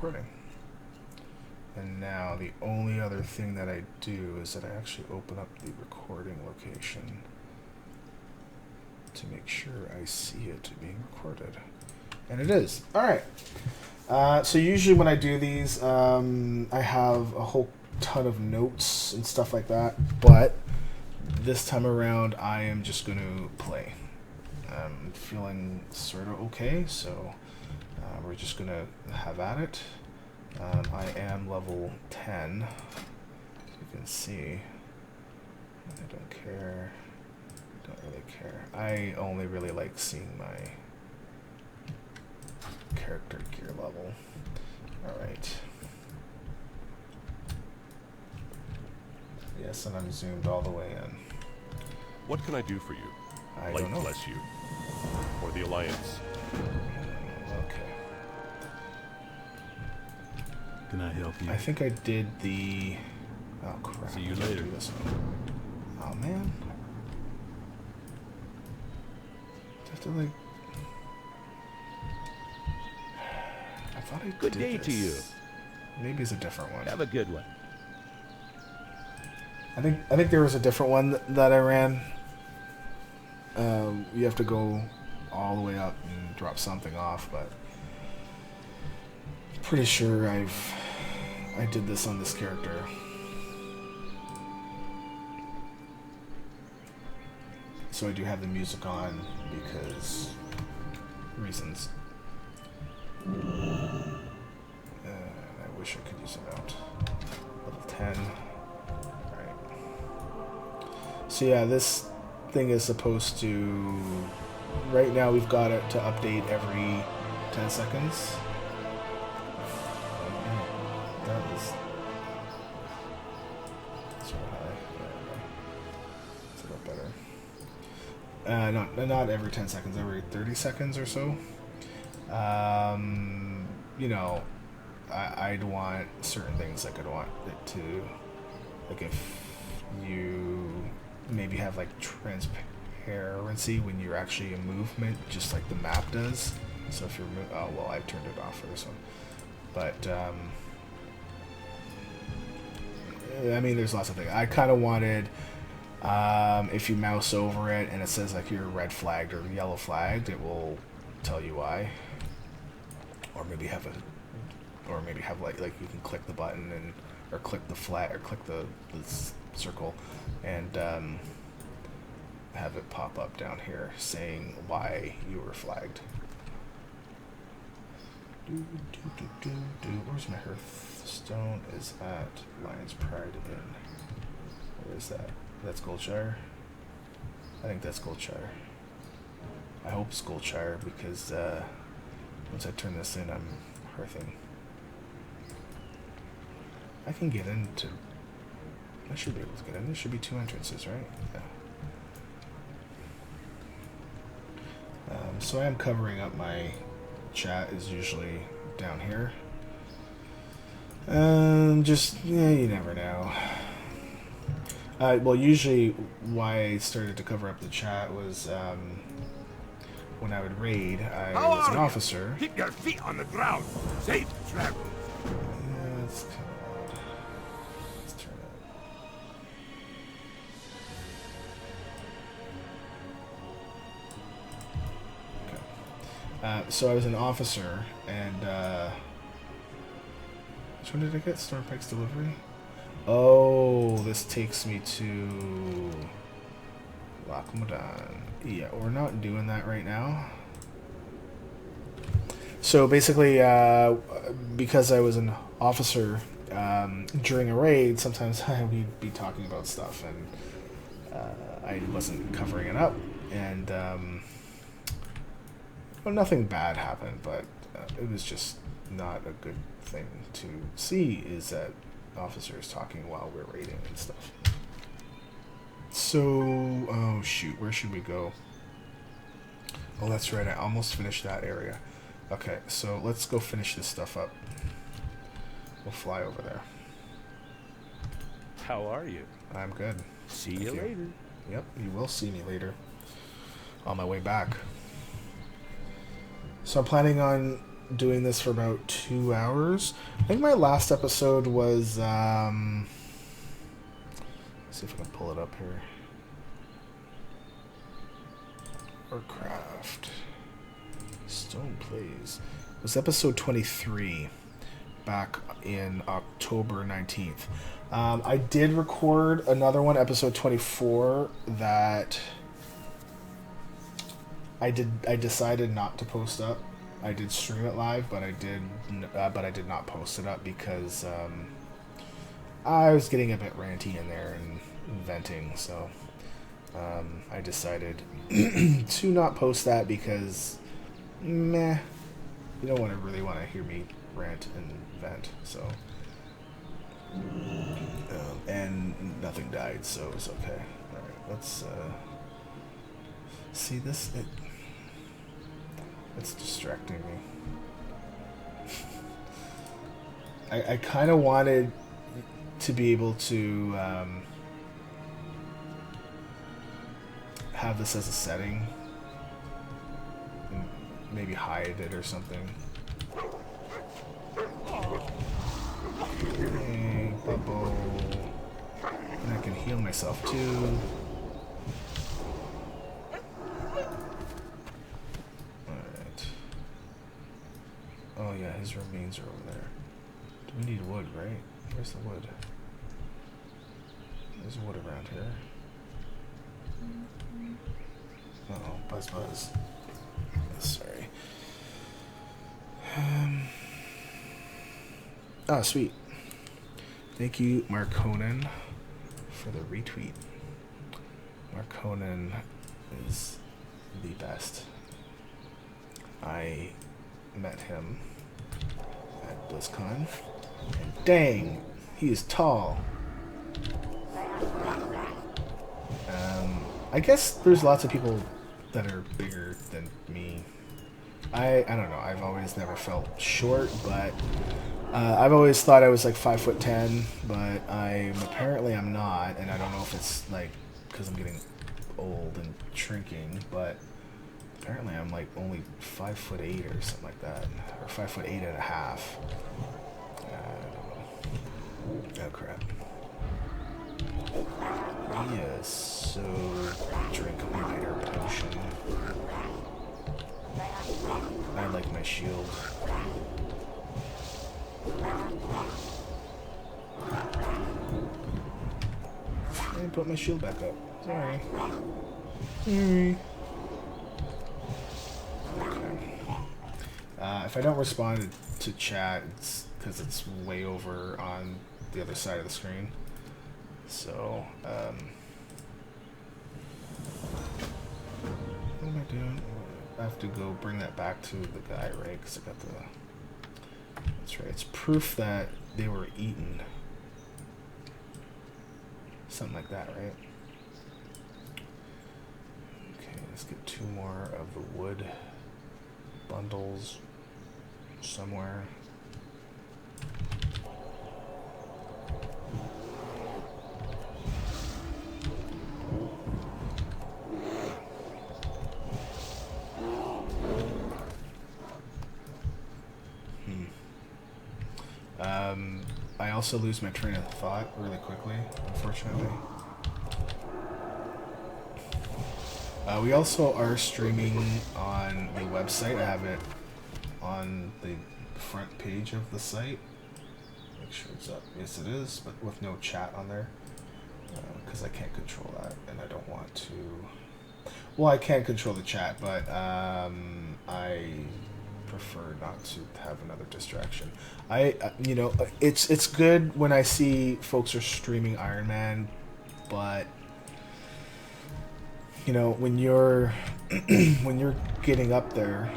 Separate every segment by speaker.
Speaker 1: recording. And now the only other thing that I do is that I actually open up the recording location to make sure I see it being recorded. And it is. Alright. So usually when I do these, I have a whole ton of notes and stuff like that. But this time around, I am just going to play. I'm feeling sort of okay, so we're just going to have at it. I am level 10, as you can see. I don't care. Don't really care. I only really like seeing my character gear level. Alright. Yes, and I'm zoomed all the way in.
Speaker 2: What can I do for you?
Speaker 1: I
Speaker 2: Light
Speaker 1: don't know.
Speaker 2: bless you. Or the Alliance.
Speaker 1: Okay.
Speaker 3: Can I help you?
Speaker 1: I think I did the... Oh, crap.
Speaker 3: See you
Speaker 1: I didn't
Speaker 3: later.
Speaker 1: do this one. Oh, man. I have to, like... I thought I
Speaker 3: Good
Speaker 1: did
Speaker 3: day
Speaker 1: this.
Speaker 3: to you.
Speaker 1: Maybe it's a different one.
Speaker 3: Have a good one.
Speaker 1: I think there was a different one that I ran. You have to go all the way up and drop something off, but pretty sure I did this on this character. So I do have the music on because reasons. I wish I could use a mount. Level 10. Alright. So yeah, this thing is supposed to... Right now we've got it to update every 10 seconds. That was... sort of high. It's a little better. Not every 10 seconds, every 30 seconds or so. You know, I'd want certain things, like I'd want it to, like if you maybe have like transparency when you're actually in movement, just like the map does. So if you're, oh well, I turned it off for this one. But, I mean, there's lots of things. I kind of wanted, if you mouse over it and it says like you're red flagged or yellow flagged, it will tell you why. Or maybe have like you can click the button and or click the flag or click the circle and have it pop up down here saying why you were flagged. Where's my Hearthstone? Is at Lion's Pride Inn. Where is that? That's Goldshire? I think that's Goldshire. I hope it's Goldshire because once I turn this in, I'm hearthing. I can get into... I should be able to get in. There should be 2 entrances, right? Yeah. So I am covering up my chat is usually down here. Just, yeah, you never know. Well, usually why I started to cover up the chat was when I would raid, I was an officer.
Speaker 4: Keep your feet on the ground. Safe travel.
Speaker 1: Yeah, that's kind of odd. Let's turn it. Okay. So I was an officer, and which one did I get? Stormpike's Delivery? Oh, this takes me to Loch Modan. Yeah, we're not doing that right now. So basically, because I was an officer during a raid, sometimes I would be talking about stuff, and I wasn't covering it up. And well, nothing bad happened, but it was just not a good thing to see. Is that officers talking while we're raiding and stuff. So, oh shoot, where should we go? Oh, that's right, I almost finished that area. Okay, so let's go finish this stuff up. We'll fly over there.
Speaker 3: How are you?
Speaker 1: I'm good.
Speaker 3: See
Speaker 1: Thank
Speaker 3: you later.
Speaker 1: Yep, you will see me later. On my way back. So I'm planning on doing this for about 2 hours. I think my last episode was, let's see if I can pull it up here. Warcraft. Stone Plays. It was episode 23, back in October 19th. I did record another one, episode 24, that I decided not to post up. I did stream it live, but I did not post it up because I was getting a bit ranty in there and venting, so I decided to not post that because, meh, you don't really want to hear me rant and vent, so. And nothing died, so it was okay. Alright, let's see this. It's distracting me. I kind of wanted to be able to have this as a setting. And maybe hide it or something. Hey, bubble. And I can heal myself too. Alright. Oh yeah, his remains are over there. Do we need wood, right? Where's the wood? There's wood around here. Uh-oh, buzz. Sorry. Oh, sweet. Thank you, Marconen, for the retweet. Marconen is the best. I met him at BlizzCon, and dang, he is tall. I guess there's lots of people that are bigger than me. I don't know. I've always never felt short, but I've always thought I was like 5'10", but apparently I'm not, and I don't know if it's like because I'm getting old and shrinking, but apparently I'm like only 5'8" or something like that, or 5'8.5". I don't know. Oh crap. Yes, so drink minor potion. I like my shield. I didn't put my shield back up. Sorry. Okay. If I don't respond to chat, it's because it's way over on the other side of the screen. So, what am I doing? I have to go bring that back to the guy, right? Because I got the... That's right. It's proof that they were eaten. Something like that, right? Okay, let's get 2 more of the wood bundles somewhere. I also lose my train of thought really quickly, unfortunately. We also are streaming on the website. I have it on the front page of the site. Make sure it's up. Yes, it is, but with no chat on there. Because I can't control that, and I don't want to... Well, I can control the chat, but I prefer not to have another distraction. You know, it's good when I see folks are streaming Iron Man, but you know, when you're when you're getting up there,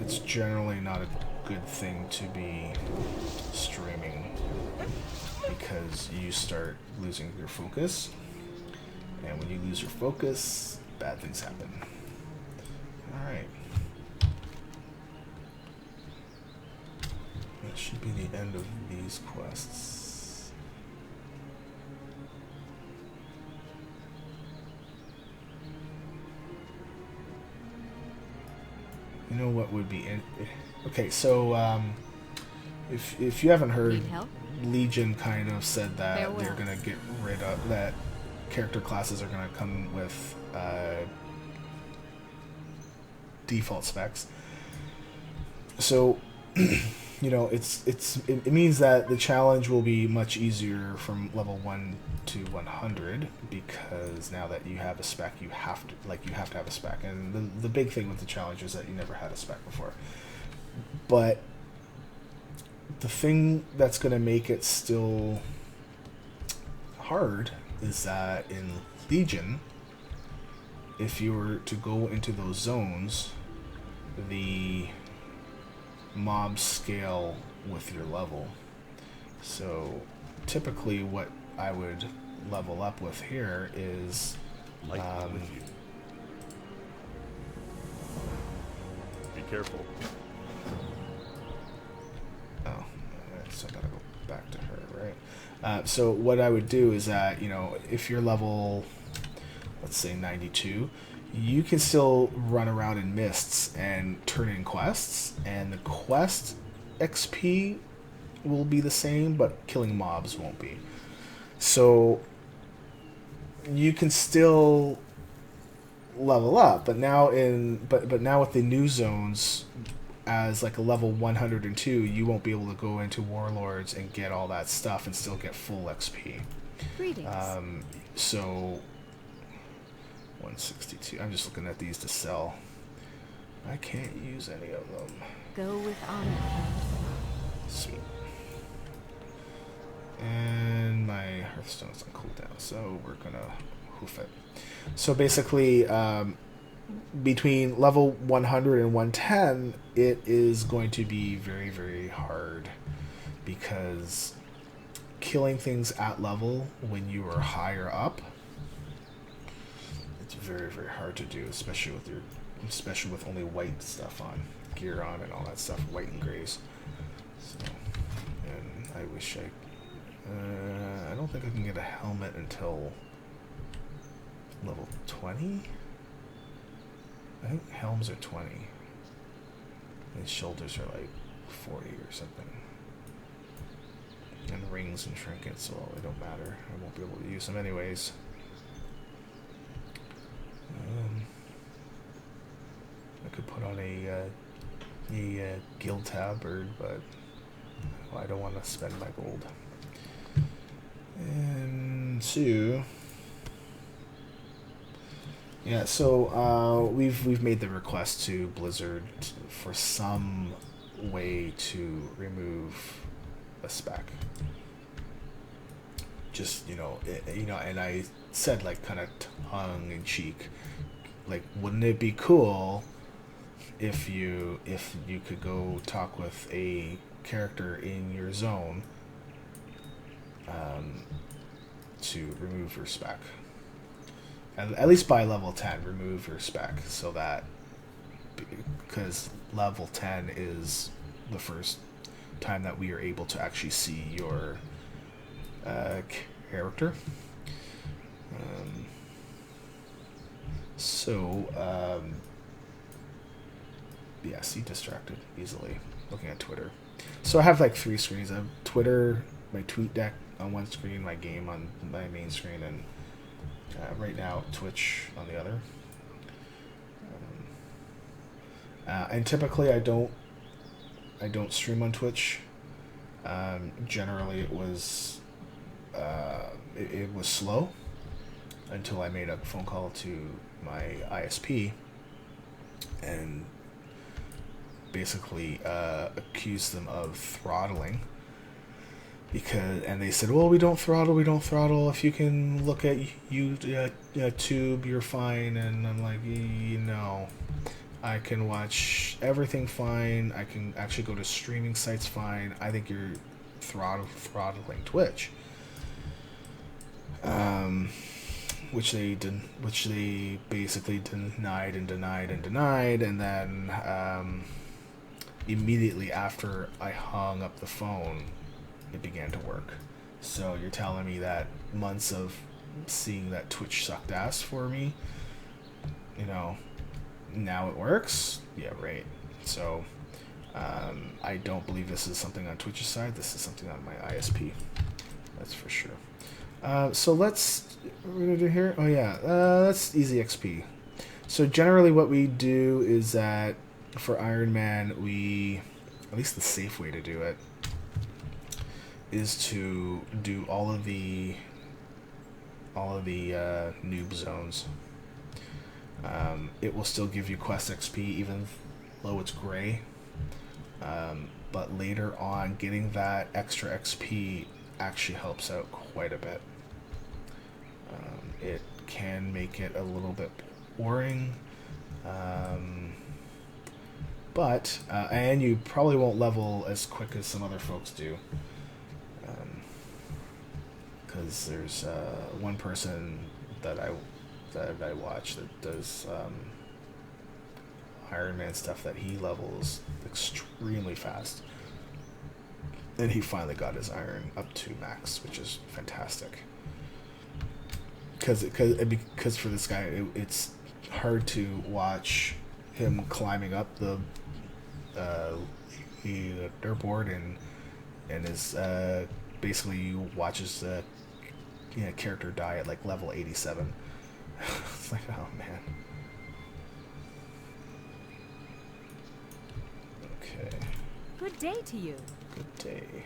Speaker 1: it's generally not a good thing to be streaming because you start losing your focus, and when you lose your focus, bad things happen. Alright. That should be the end of these quests. You know what would be okay? So if you haven't heard,
Speaker 5: Need help?
Speaker 1: Legion kind of said that
Speaker 5: Farewell.
Speaker 1: they're gonna get rid of that. Character classes are gonna come with default specs. So you know, it means that the challenge will be much easier from level 1 to 100 because now that you have a spec, you have to have a spec. And the big thing with the challenge is that you never had a spec before. But the thing that's going to make it still hard is that in Legion, if you were to go into those zones, the mobs scale with your level. So typically what I would level up with here is
Speaker 2: Light with you. Be careful.
Speaker 1: oh, so I gotta go back to her, right? So what I would do is that, you know, if you're level, let's say 92, you can still run around in mists and turn in quests, and the quest XP will be the same, but killing mobs won't be. So you can still level up, but now now with the new zones, as like a level 102, you won't be able to go into Warlords and get all that stuff and still get full XP.
Speaker 5: Greetings.
Speaker 1: So 162. I'm just looking at these to sell. I can't use any of them.
Speaker 5: Go with honor.
Speaker 1: Sweet. And my Hearthstone's on cooldown, so we're gonna hoof it. So basically, between level 100 and 110, it is going to be very, very hard because killing things at level when you are higher up, it's very, very hard to do, especially with only white stuff on, gear on, and all that stuff, white and grays. So, and I wish I don't think I can get a helmet until level 20. I think helms are 20, and shoulders are like 40 or something. And rings and trinkets, well, they don't matter. I won't be able to use them anyways. I could put on a guild tabard, but well, I don't want to spend my gold. And so, yeah, so we've made the request to Blizzard for some way to remove a spec. Just, you know, and I said, like, kind of tongue in cheek, like, wouldn't it be cool if you could go talk with a character in your zone to remove your spec, at least by level 10, remove your spec, so that, because level 10 is the first time that we are able to actually see your character. Yeah, see, distracted easily looking at Twitter. So I have like 3 screens. I have Twitter, my tweet deck on one screen, my game on my main screen, and right now Twitch on the other. And typically I don't stream on Twitch. Generally it was slow until I made a phone call to my ISP and basically accused them of throttling, and they said, well, we don't throttle, if you can look at YouTube, you're fine. And I'm like, no, I can watch everything fine, I can actually go to streaming sites fine, I think you're throttling Twitch. Which they basically denied, and then immediately after I hung up the phone, it began to work. So you're telling me that months of seeing that Twitch sucked ass for me, now it works? Yeah, right. So I don't believe this is something on Twitch's side. This is something on my ISP. That's for sure. So let's... What we're going to do here? Oh, yeah. That's easy XP. So generally what we do is that for Iron Man, we... At least the safe way to do it is to do all of the noob zones. It will still give you quest XP even though it's gray, but later on getting that extra XP actually helps out quite a bit. It can make it a little bit boring, but and you probably won't level as quick as some other folks do. Because there's one person that I watch that does Iron Man stuff that he levels extremely fast, and he finally got his iron up to max, which is fantastic. Because for this guy, it's hard to watch him climbing up the dirtboard and is basically you watch his character die at like level 87. It's like, oh man. Okay.
Speaker 5: Good day to you.
Speaker 1: Good day.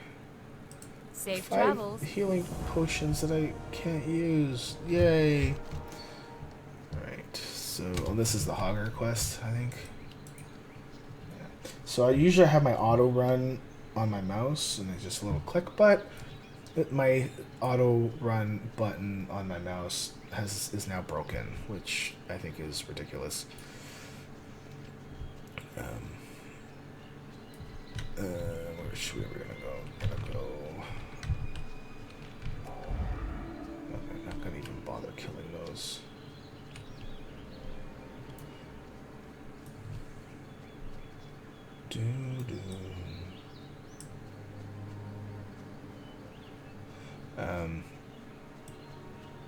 Speaker 5: Safe
Speaker 1: 5
Speaker 5: travels.
Speaker 1: healing potions that I can't use. Yay. Alright, so this is the Hogger quest, I think. Yeah. So I usually have my auto run on my mouse, and it's just a little click, but my auto run button on my mouse is now broken, which I think is ridiculous. Where should we ever gonna go? I'm not gonna even bother killing those.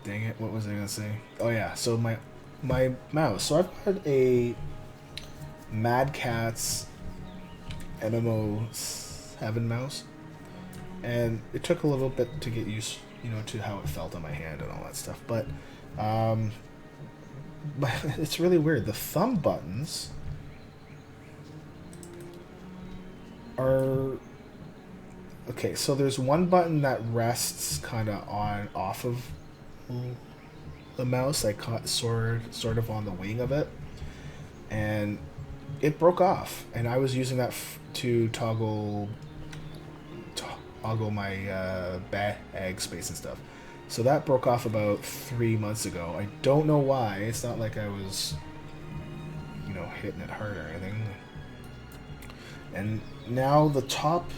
Speaker 1: Dang it, what was I gonna say? Oh yeah, so my mouse. So I've got a Mad Catz MMO7 mouse, and it took a little bit to get used, to how it felt on my hand and all that stuff. But it's really weird. The thumb buttons are okay. So there's one button that rests kind of off of the mouse, like sort of on the wing of it, and it broke off, and I was using that to toggle my bag space and stuff. So that broke off about 3 months ago. I don't know why. It's not like I was hitting it hard or anything. And now the top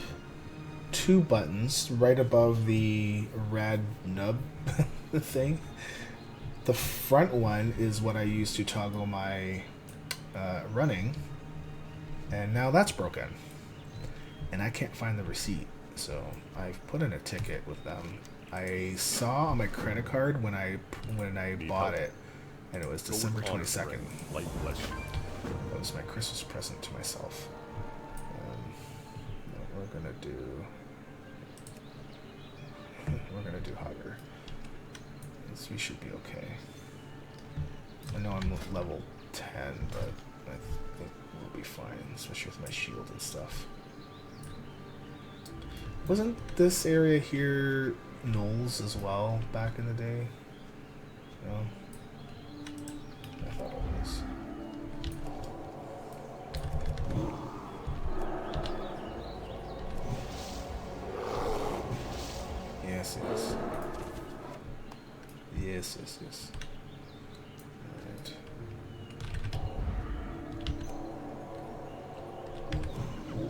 Speaker 1: 2 buttons right above the red nub thing, the front one is what I use to toggle my running, and now that's broken, and I can't find the receipt, so I've put in a ticket with them. I saw on my credit card when I bought it, and it was December 22nd. That was my Christmas present to myself. We're gonna do Hogger. We should be okay. I know I'm level 10, but I think we'll be fine, especially with my shield and stuff. Wasn't this area here Knolls as well back in the day? No? I thought it was. Yes, yes. Yes. Alright.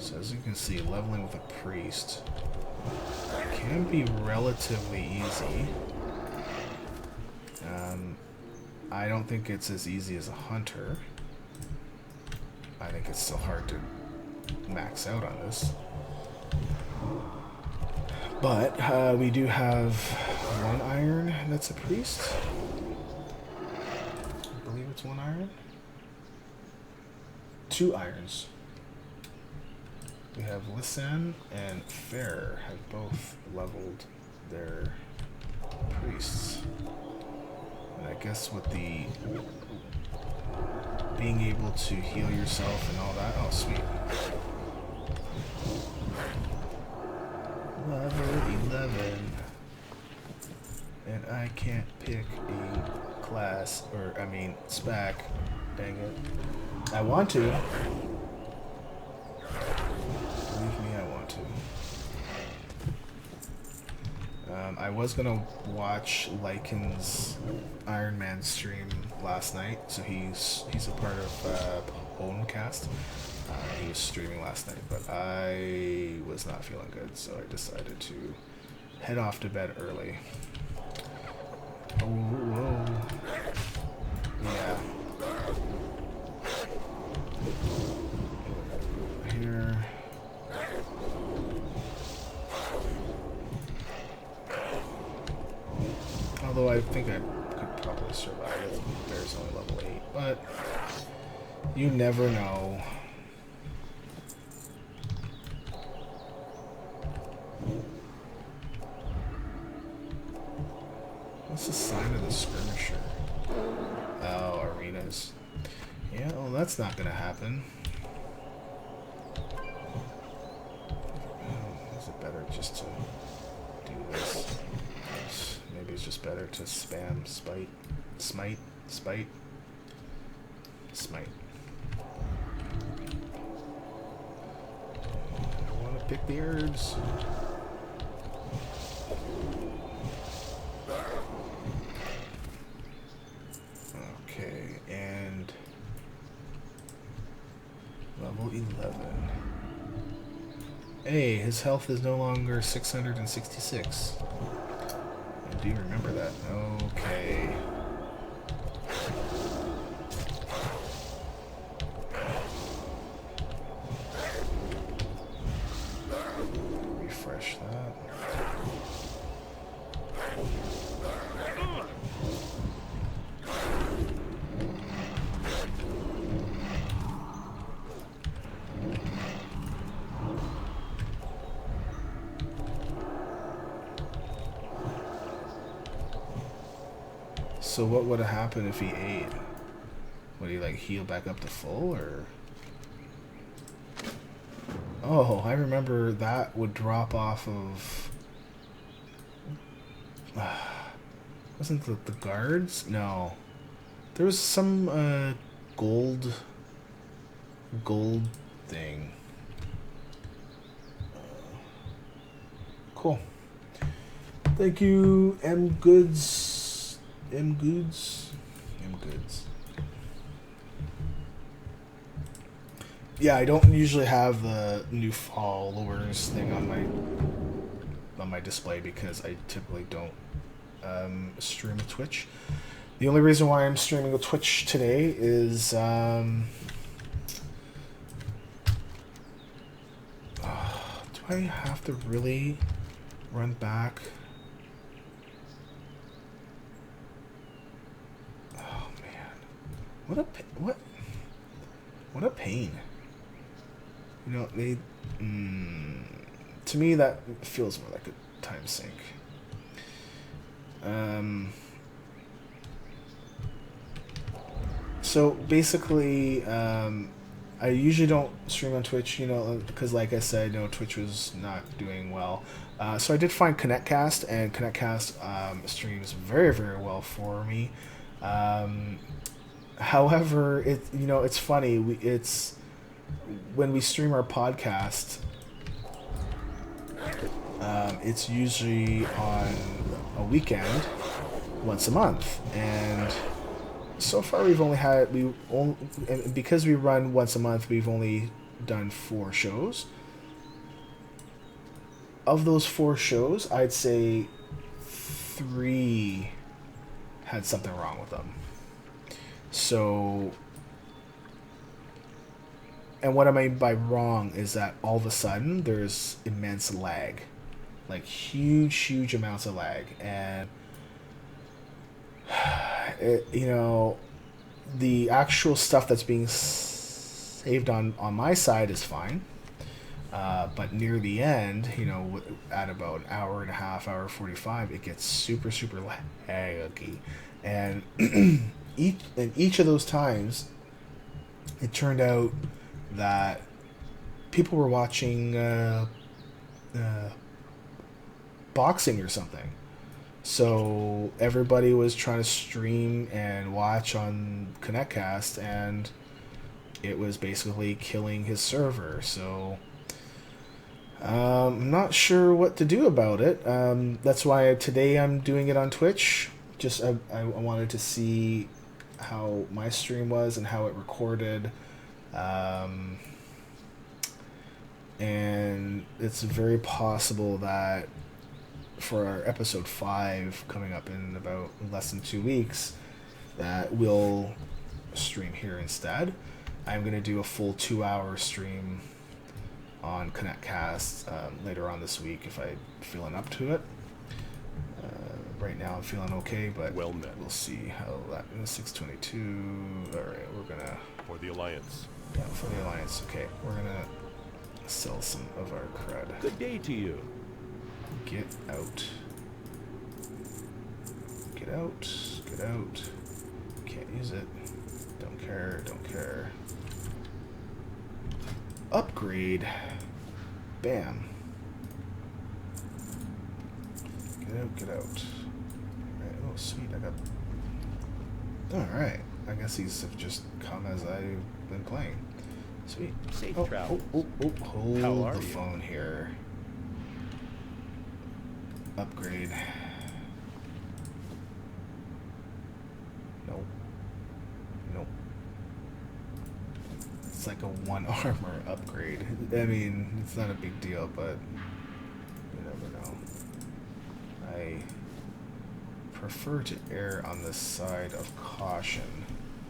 Speaker 1: So as you can see, leveling with a priest can be relatively easy. I don't think it's as easy as a hunter. I think it's still hard to max out on this. But we do have 1 iron that's a priest. I believe it's 1 iron. 2 irons. we have Lisan and Fair have both leveled their priests. And I guess with the being able to heal yourself and all that, oh sweet. Level 11. And I can't pick a class, or I mean spec. Dang it. I want to. Believe me, I want to. I was gonna watch Lycan's Iron Man stream last night, so he's a part of Owncast. He was streaming last night, but I was not feeling good, so I decided to head off to bed early. Oh, whoa. Yeah. Here. Although I think I could probably survive it. There's only level 8, but you never know. What's the sign of the skirmisher? Oh, arenas. Yeah, well, that's not gonna happen. Oh, is it better just to do this? Maybe it's just better to spam smite. I want to pick the herbs. Okay, and level 11. Hey, his health is no longer 666. I do remember that. Okay. Refresh that. So what would have happened if he ate? Would he like heal back up to full, or? Oh, I remember that would drop off of. Wasn't the guards? No, there was some gold thing. Cool. Thank you, M Goods. M Goods. Yeah, I don't usually have the new followers thing on my display because I typically don't stream with Twitch. The only reason why I'm streaming with Twitch today is do I have to really run back? What a pain. You know, they to me that feels more like a time sink. So basically, I usually don't stream on Twitch, you know, because like I said, you know, Twitch was not doing well. So I did find ConnectCast, and ConnectCast streams very, very well for me. However, it's funny. It's when we stream our podcast, it's usually on a weekend, once a month, and so far because we run once a month, we've only done 4 shows. Of those 4 shows, I'd say 3 had something wrong with them. So, and what I mean by wrong is that all of a sudden there's immense lag, like huge amounts of lag, and the actual stuff that's being saved on my side is fine. But near the end, you know, at about an hour and a half, hour 45, it gets super, super laggy. And each of those times, it turned out that people were watching boxing or something. So everybody was trying to stream and watch on ConnectCast, and it was basically killing his server. So I'm not sure what to do about it. That's why today I'm doing it on Twitch. Just I wanted to see how my stream was and how it recorded. And it's very possible that for our episode 5 coming up in about less than 2 weeks, that we'll stream here instead. I'm going to do a full 2-hour stream on ConnectCast later on this week if I'm feeling up to it. Right now I'm feeling okay, but
Speaker 2: Well met.
Speaker 1: we'll see how that... 622... Alright, we're going to...
Speaker 2: For the Alliance.
Speaker 1: Yeah, for the Alliance. Okay, we're going to sell some of our cred.
Speaker 3: Good day to you.
Speaker 1: Get out. Get out. Get out. Can't use it. Don't care. Don't care. Upgrade. Bam. Get out. Get out. Right. Oh, sweet. I got... Alright. I guess these have just come as I've been playing. Sweet.
Speaker 3: Safe
Speaker 1: Oh,
Speaker 3: travel.
Speaker 1: hold
Speaker 3: How are
Speaker 1: the
Speaker 3: you?
Speaker 1: phone here. Upgrade. Nope. Nope. It's like a 1 armor upgrade. I mean, it's not a big deal, but you never know. I prefer to err on the side of caution.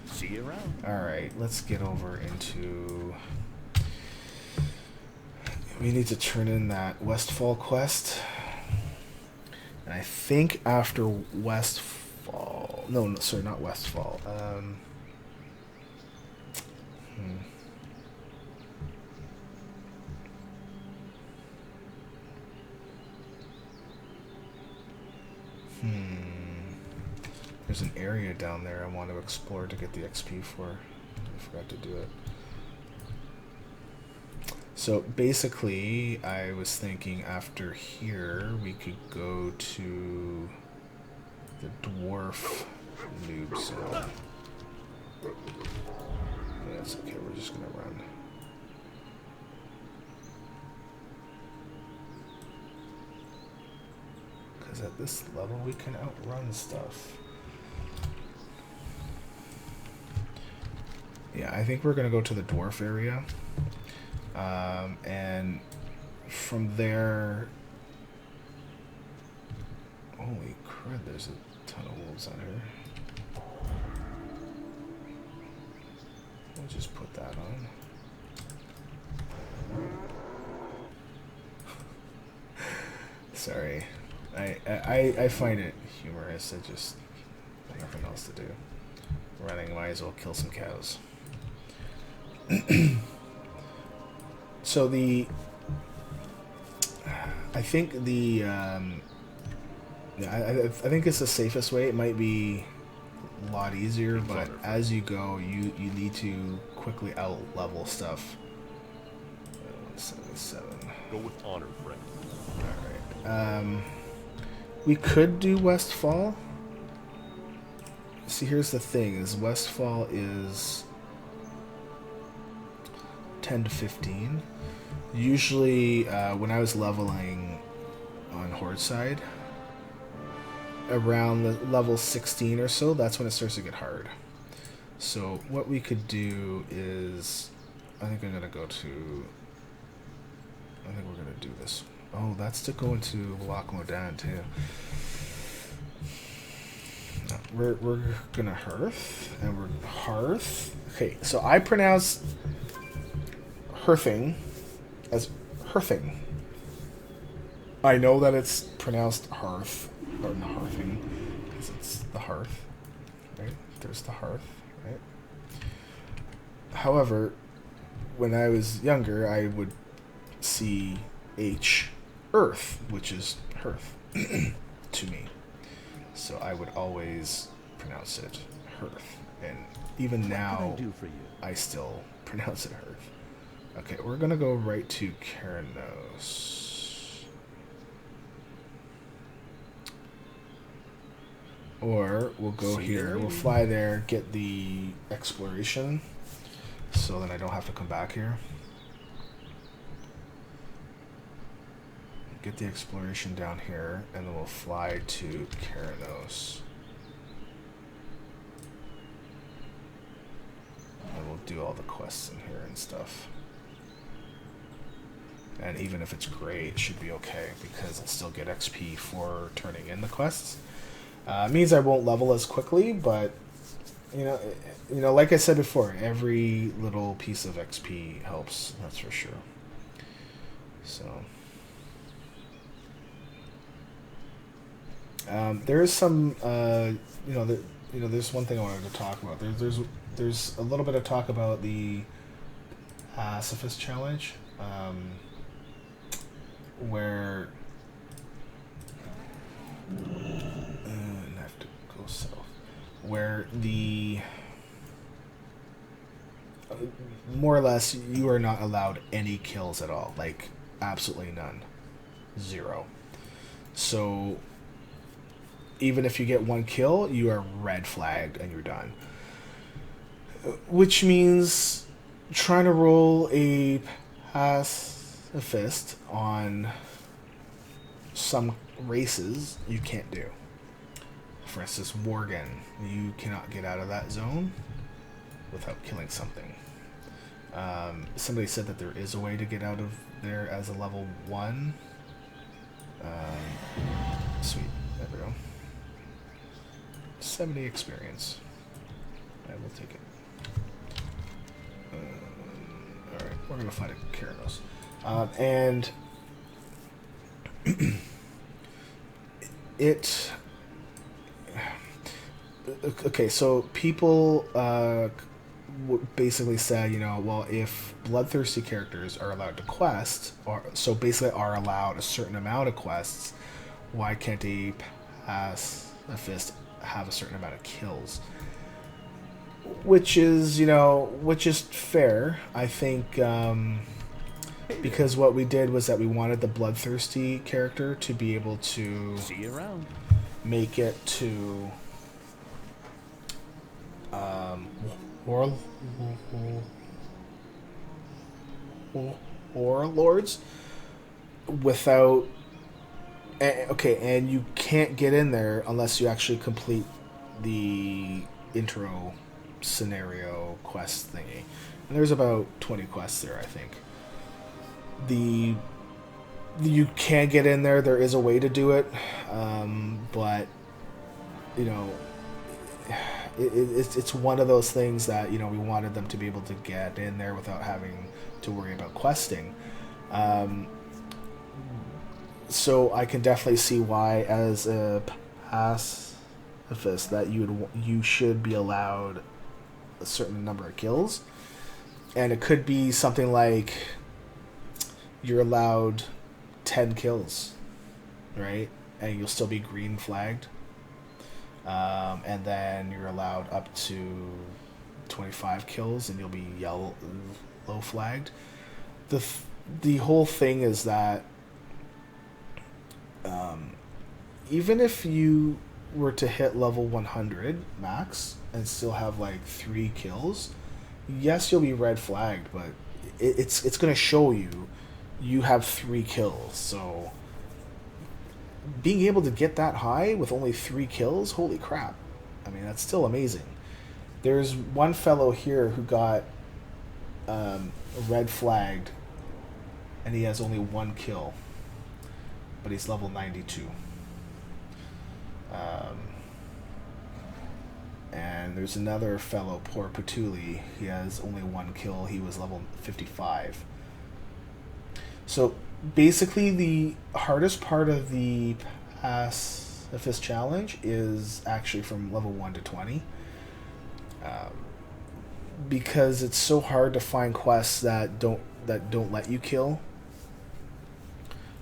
Speaker 3: See you around.
Speaker 1: Alright, let's get over into... We need to turn in that Westfall quest. And I think after Westfall... No, sorry, not Westfall. There's an area down there I want to explore to get the XP for. I forgot to do it. So basically, I was thinking after here, we could go to the dwarf noob zone. Yeah, it's okay, we're just gonna run. Because at this level, we can outrun stuff. Yeah, I think we're gonna go to the dwarf area. And from there... Holy crud, there's a ton of wolves on here. We'll just put that on. Sorry. I find it humorous. I just have nothing else to do. Running, might as well kill some cows. So I think the I think it's the safest way. It might be a lot easier, but as you go, you need to quickly out level stuff. 177.
Speaker 2: Go with honor, friend.
Speaker 1: All right. We could do Westfall. See, here's the thing: is Westfall is 10 to 15. Usually, when I was leveling on Horde side, around the level 16 or so, that's when it starts to get hard. So what we could do is, I think I'm gonna go to. I think we're gonna do this. Oh, that's to go into Loch Modan too. No, we're gonna hearth, and we're hearth. Okay, so I pronounce hearthing as hearthing. I know that it's pronounced hearth, or not hearthing, because it's the hearth, right? There's the hearth, right? However, when I was younger, I would C-H Earth, which is Hearth to me. So I would always pronounce it Hearth. And even now,
Speaker 3: What can I do for you?
Speaker 1: I still pronounce it Hearth. Okay, we're going to go right to Keranos. Or we'll go here, we'll fly there, get the exploration, so then I don't have to come back here. Get the exploration down here, and then we'll fly to Keranos. And we'll do all the quests in here and stuff. And even if it's gray, it should be okay, because I'll still get XP for turning in the quests. It means I won't level as quickly, but you know, like I said before, every little piece of XP helps. That's for sure. So there is some, there's one thing I wanted to talk about. There's a little bit of talk about the Pacifist challenge, where. I have to go south. Where the more or less you are not allowed any kills at all, like absolutely none, 0. So even if you get 1 kill, you are red flagged and you're done. Which means trying to roll a pacifist on some races you can't do. For instance, Morgan, you cannot get out of that zone without killing something. Somebody said that there is a way to get out of there as a level 1. Sweet, there we go. 70 experience. I will take it. Alright, we're going to fight a Keranos. And it... Okay, so people basically said, well, if bloodthirsty characters are allowed to quest, or so basically are allowed a certain amount of quests, why can't a pacifist have a certain amount of kills? Which is fair, I think, because what we did was that we wanted the bloodthirsty character to be able to
Speaker 3: See you around.
Speaker 1: make it to warlords without and you can't get in there unless you actually complete the intro scenario quest thingy, and there's about 20 quests there, I think. You can get in there. There is a way to do it, but it's one of those things that we wanted them to be able to get in there without having to worry about questing. So I can definitely see why, as a pacifist, that you should be allowed a certain number of kills, and it could be something like you're allowed 10 kills, right? And you'll still be green flagged. And then you're allowed up to 25 kills and you'll be yellow flagged. The whole thing is that even if you were to hit level 100 max and still have like 3 kills, yes, you'll be red flagged, but it's going to show you have 3 kills. So being able to get that high with only 3 kills, holy crap. I mean, that's still amazing. There's one fellow here who got red flagged, and he has only 1 kill, but he's level 92. And there's another fellow, poor Patuli. He has only 1 kill. He was level 55. So basically, the hardest part of the pacifist challenge is actually from level 1 to 20, because it's so hard to find quests that don't let you kill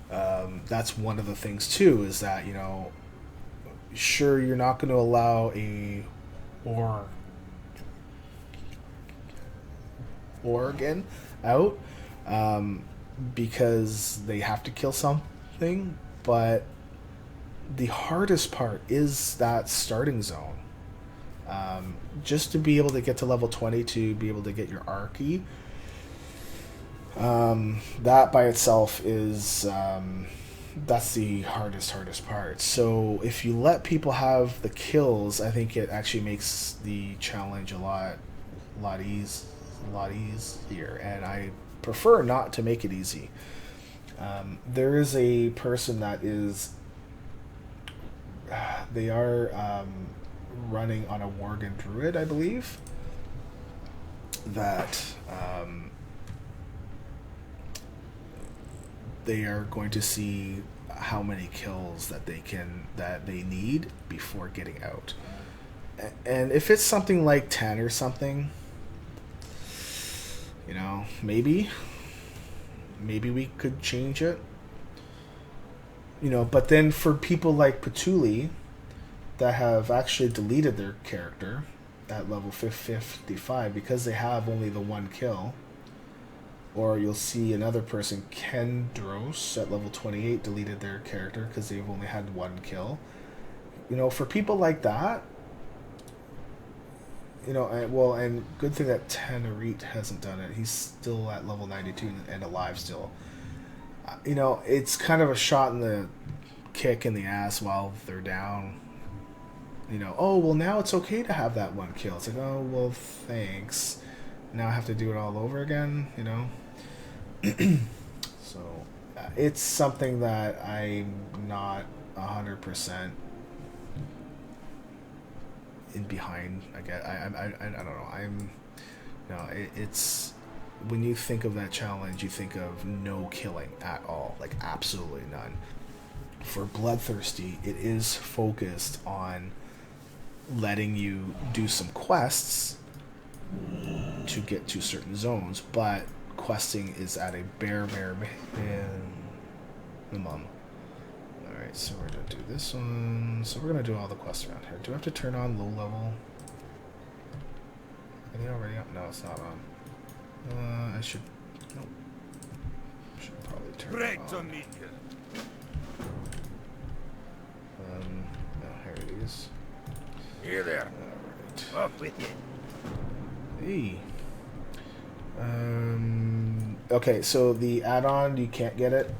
Speaker 1: That's one of the things too, is that, you know, sure, you're not going to allow a Oregon out because they have to kill something, but the hardest part is that starting zone. Just to be able to get to level 20 to be able to get your Archie, that by itself is that's the hardest part. So if you let people have the kills, I think it actually makes the challenge a lot easier, and I prefer not to make it easy. There is a person that is they are running on a Worgen Druid, I believe, that they are going to see how many kills that they need before getting out. And if it's something like 10 or something, you know, maybe we could change it. You know, but then for people like Patuli that have actually deleted their character at level 55 because they have only the one kill, or you'll see another person, Kendros, at level 28 deleted their character because they've only had one kill. You know, for people like that, you know, and good thing that Tenerit hasn't done it. He's still at level 92 and alive still. You know, it's kind of a shot in the kick in the ass while they're down. You know, oh, well, now it's okay to have that one kill. It's like, oh, well, thanks. Now I have to do it all over again, you know? So, it's something that I'm not 100% in behind. I don't know. It's when you think of that challenge, you think of no killing at all, like absolutely none. For Bloodthirsty, it is focused on letting you do some quests to get to certain zones, but questing is at a bare minimum. Alright, so we're going to do this one. So we're going to do all the quests around here. Do I have to turn on low level? Are they already up? No, it's not on. I should... Nope. Should probably turn it on. Oh, here it is.
Speaker 4: Here there.
Speaker 1: Alright.
Speaker 4: Up with it.
Speaker 1: Hey. Okay, so the add-on, you can't get it.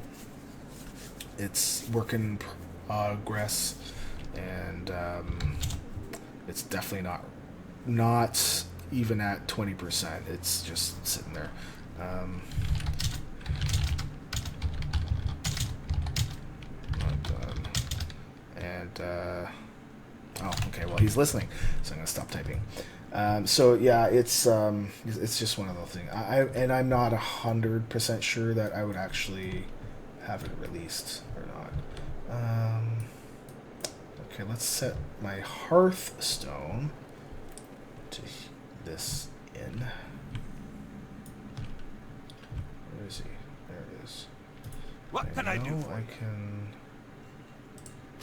Speaker 1: It's work in progress, and it's definitely not even at 20%. It's just sitting there. Not done. And oh, okay. Well, he's listening, so I'm gonna stop typing. So yeah, it's just one of those things. I'm not 100% sure that I would actually have it released or not. Okay, let's set my Hearthstone to this in. Where is he? There it is.
Speaker 4: What can I do for
Speaker 1: I
Speaker 4: you?
Speaker 1: can.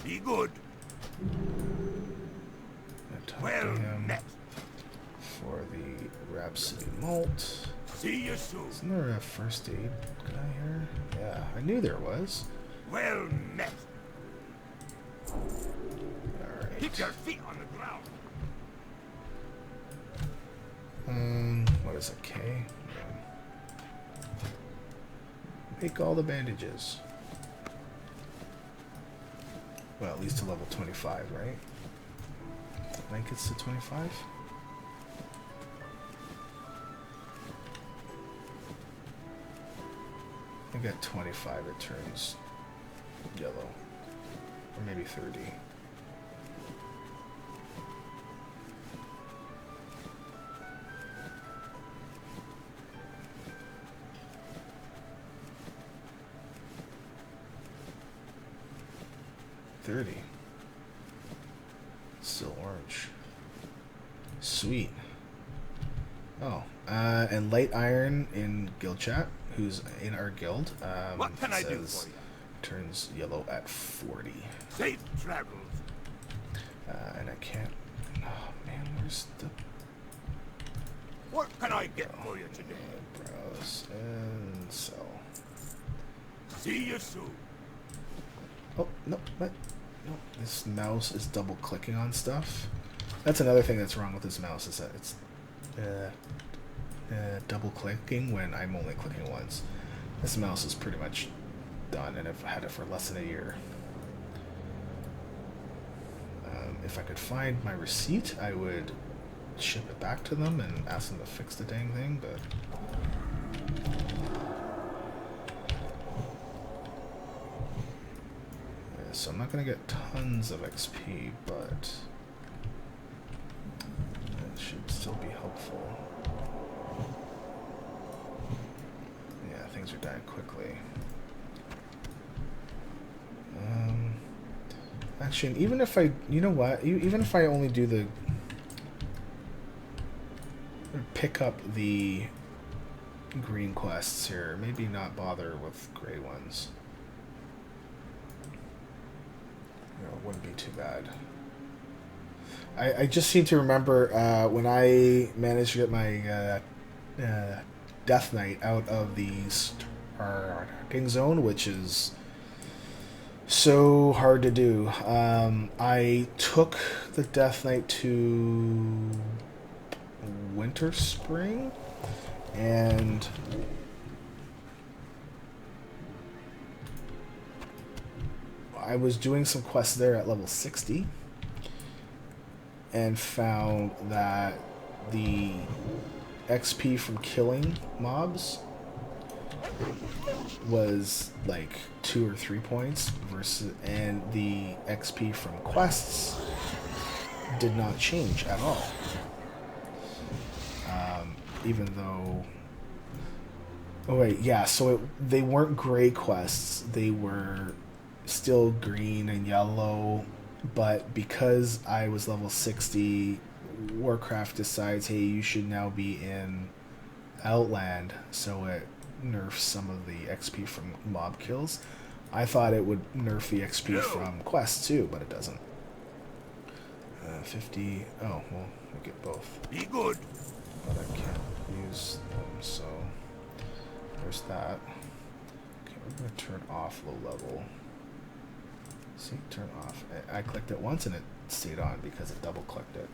Speaker 4: Be good.
Speaker 1: Talk
Speaker 4: Well
Speaker 1: to him
Speaker 4: met.
Speaker 1: for the Rhapsody Malt.
Speaker 4: See you soon.
Speaker 1: Isn't there a first aid guy here? Yeah, I knew there was.
Speaker 4: Well met.
Speaker 1: Alright.
Speaker 4: Keep your feet on the ground.
Speaker 1: What is it, K? Make all the bandages. Well, at least to level 25, right? Blankets to 25? I think at 25 it turns yellow. Or maybe 30. Still orange. Sweet. Oh, and Light Iron in guild chat, who's in our guild,
Speaker 4: What can I do
Speaker 1: says
Speaker 4: for you?
Speaker 1: turns yellow at 40.
Speaker 4: Safe travels.
Speaker 1: And I can't... Oh, man, where's the...
Speaker 4: What can I get for you today?
Speaker 1: Browse and sell.
Speaker 4: See you soon.
Speaker 1: Oh, no, what? No, this mouse is double clicking on stuff. That's another thing that's wrong with this mouse, is that it's double clicking when I'm only clicking once. This mouse is pretty much done, and I've had it for less than a year. If I could find my receipt, I would ship it back to them and ask them to fix the dang thing, but... Yeah, so I'm not going to get tons of XP, but... It should still be helpful. Yeah, things are dying quickly. Actually, even if I... You know what? Even if I only do the... Pick up the green quests here. Maybe not bother with gray ones. You know, it wouldn't be too bad. I just seem to remember when I managed to get my Death Knight out of the starting zone, which is so hard to do. I took the Death Knight to Winter Spring, and I was doing some quests there at level 60 and found that the XP from killing mobs was like 2 or 3 points versus, and the XP from quests did not change at all. Even though... Oh wait, yeah, so they weren't gray quests, they were still green and yellow, but because I was level 60, Warcraft decides, hey, you should now be in Outland, so it nerfs some of the XP from mob kills. I thought it would nerf the XP from quests too, but it doesn't. 50... Oh, well, we get both.
Speaker 4: Be good.
Speaker 1: But I can't use them, so there's that. Okay, we're going to turn off low level. See, turn off. I clicked it once and it stayed on because it double clicked it.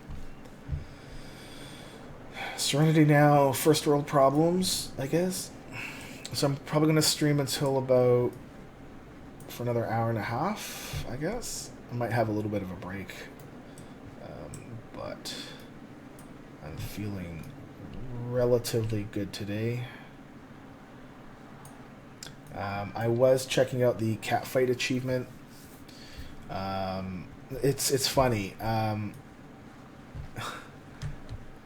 Speaker 1: Serenity now, first world problems, I guess. So I'm probably going to stream until about, for another hour and a half, I guess. I might have a little bit of a break, but I'm feeling relatively good today. I was checking out the catfight achievement. It's funny.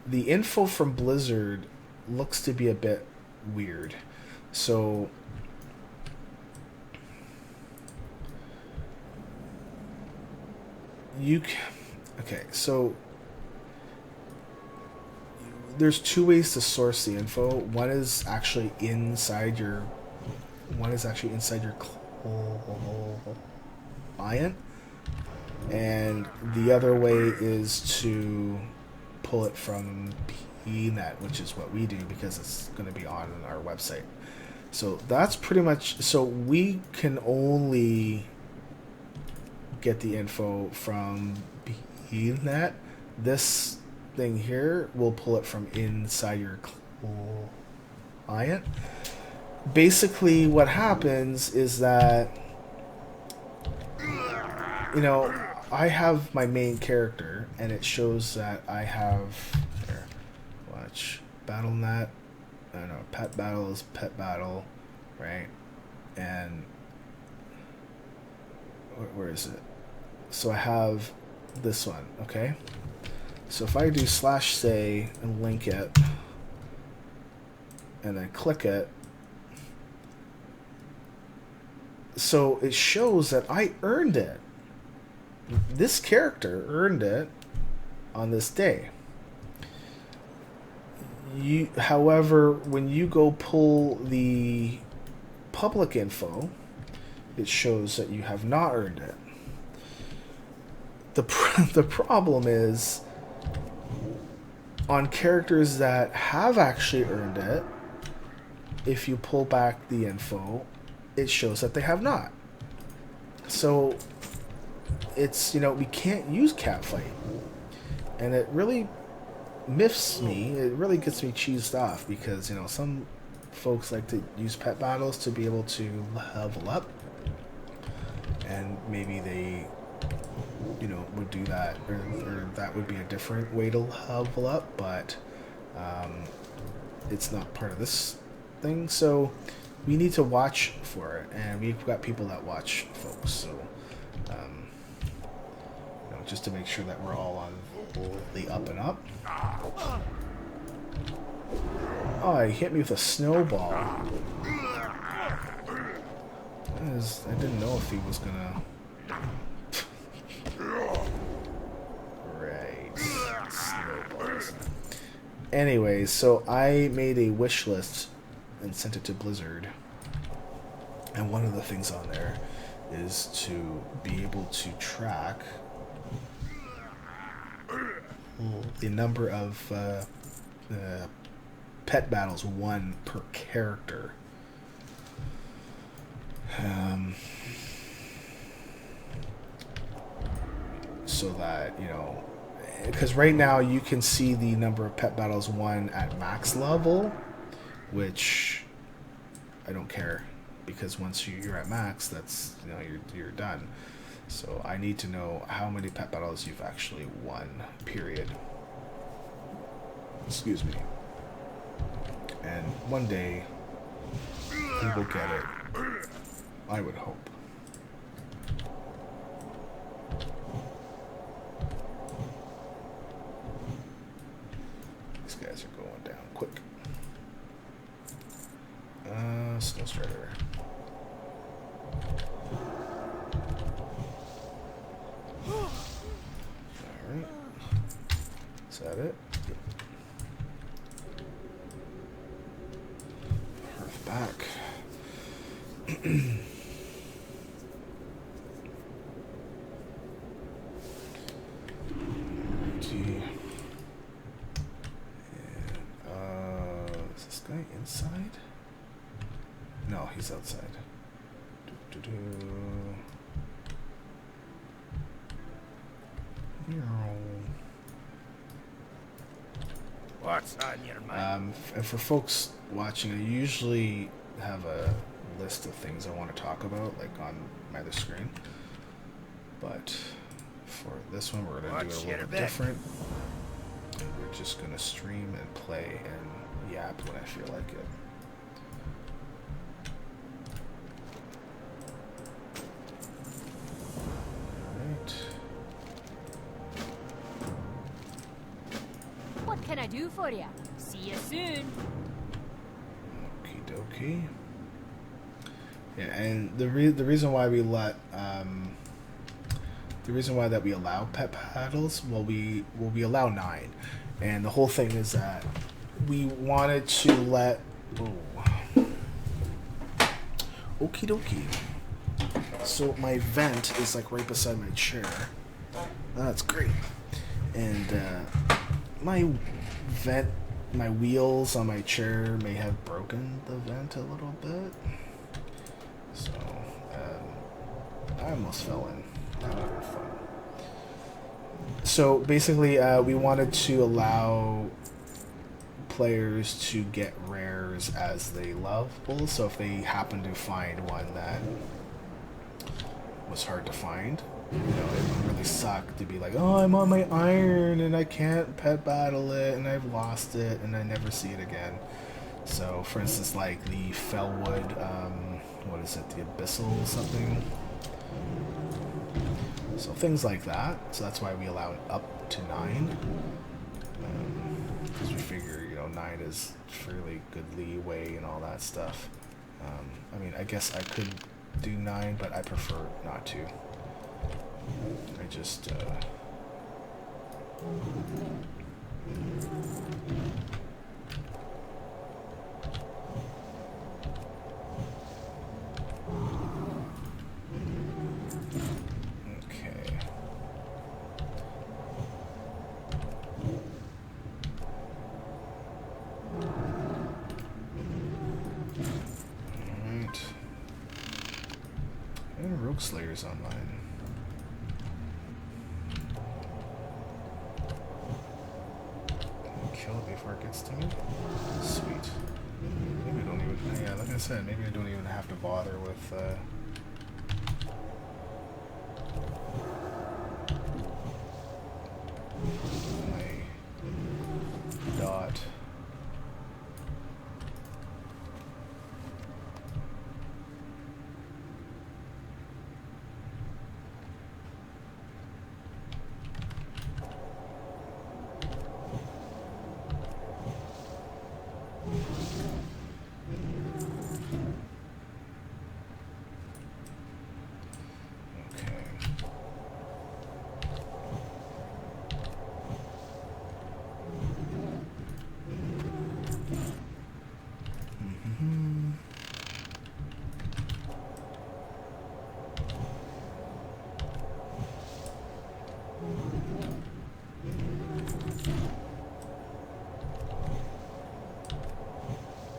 Speaker 1: The info from Blizzard looks to be a bit weird. So okay, so there's two ways to source the info. One is actually inside your client, and the other way is to pull it from PNet, which is what we do because it's going to be on our website. So that's pretty much, so we can only get the info from PNet. This thing here will pull it from inside your client. Basically what happens is that, you know, I have my main character and it shows that I have, here, watch, BattleNet, I don't know, pet battle is pet battle, right? And where is it? So I have this one, okay? So if I do /say and link it, and then click it, so it shows that I earned it. This character earned it on this day. However, when you go pull the public info, it shows that you have not earned it. The problem is on characters that have actually earned it, if you pull back the info, it shows that they have not. So it's, we can't use catfight. And it really miffs me. It really gets me cheesed off because, some folks like to use pet battles to be able to level up. And maybe they, would do that, or that would be a different way to level up, but it's not part of this thing. So we need to watch for it, and we've got people that watch folks. So, just to make sure that we're all on the up and up. Oh, he hit me with a snowball. I didn't know if he was gonna. Right. Snowballs. Anyways, so I made a wish list and sent it to Blizzard. And one of the things on there is to be able to track the number of pet battles won per character. So that, because right now you can see the number of pet battles won at max level, which I don't care, because once you're at max, that's, you're done. So I need to know how many pet battles you've actually won, period. Excuse me. And one day, we will get it. I would hope. These guys are going down quick. Snow Strider. Alright. Is that it? Hearth back. Is this guy inside? No, he's outside.
Speaker 4: What's on your mind?
Speaker 1: And for folks watching, I usually have a list of things I want to talk about, like on my other screen. But for this one, we're going to do it a little bit different. And we're just going to stream and play and yap when I feel like it.
Speaker 5: What can I do for you? See you soon.
Speaker 1: Okie dokie. Yeah, and the reason why we let the reason why that we allow pet paddles, we allow 9, and the whole thing is that we wanted to let. Okie dokie. So my vent is like right beside my chair. That's great. And my wheels on my chair may have broken the vent a little bit. So I almost fell in. That would have been fun. So basically, we wanted to allow players to get rares as they level. So if they happen to find one that was hard to find, it would really suck to be like, oh, I'm on my iron and I can't pet battle it and I've lost it and I never see it again. So for instance, like the Fellwood, what is it, the Abyssal something? So things like that. So that's why we allow it up to 9. Because we figure, 9 is fairly good leeway and all that stuff. I mean, I guess I could do 9, but I prefer not to. I just Rogue Slayer's online. Kill it before it gets to me. Sweet. Maybe I don't even. Yeah, like I said, maybe I don't even have to bother with. My dot.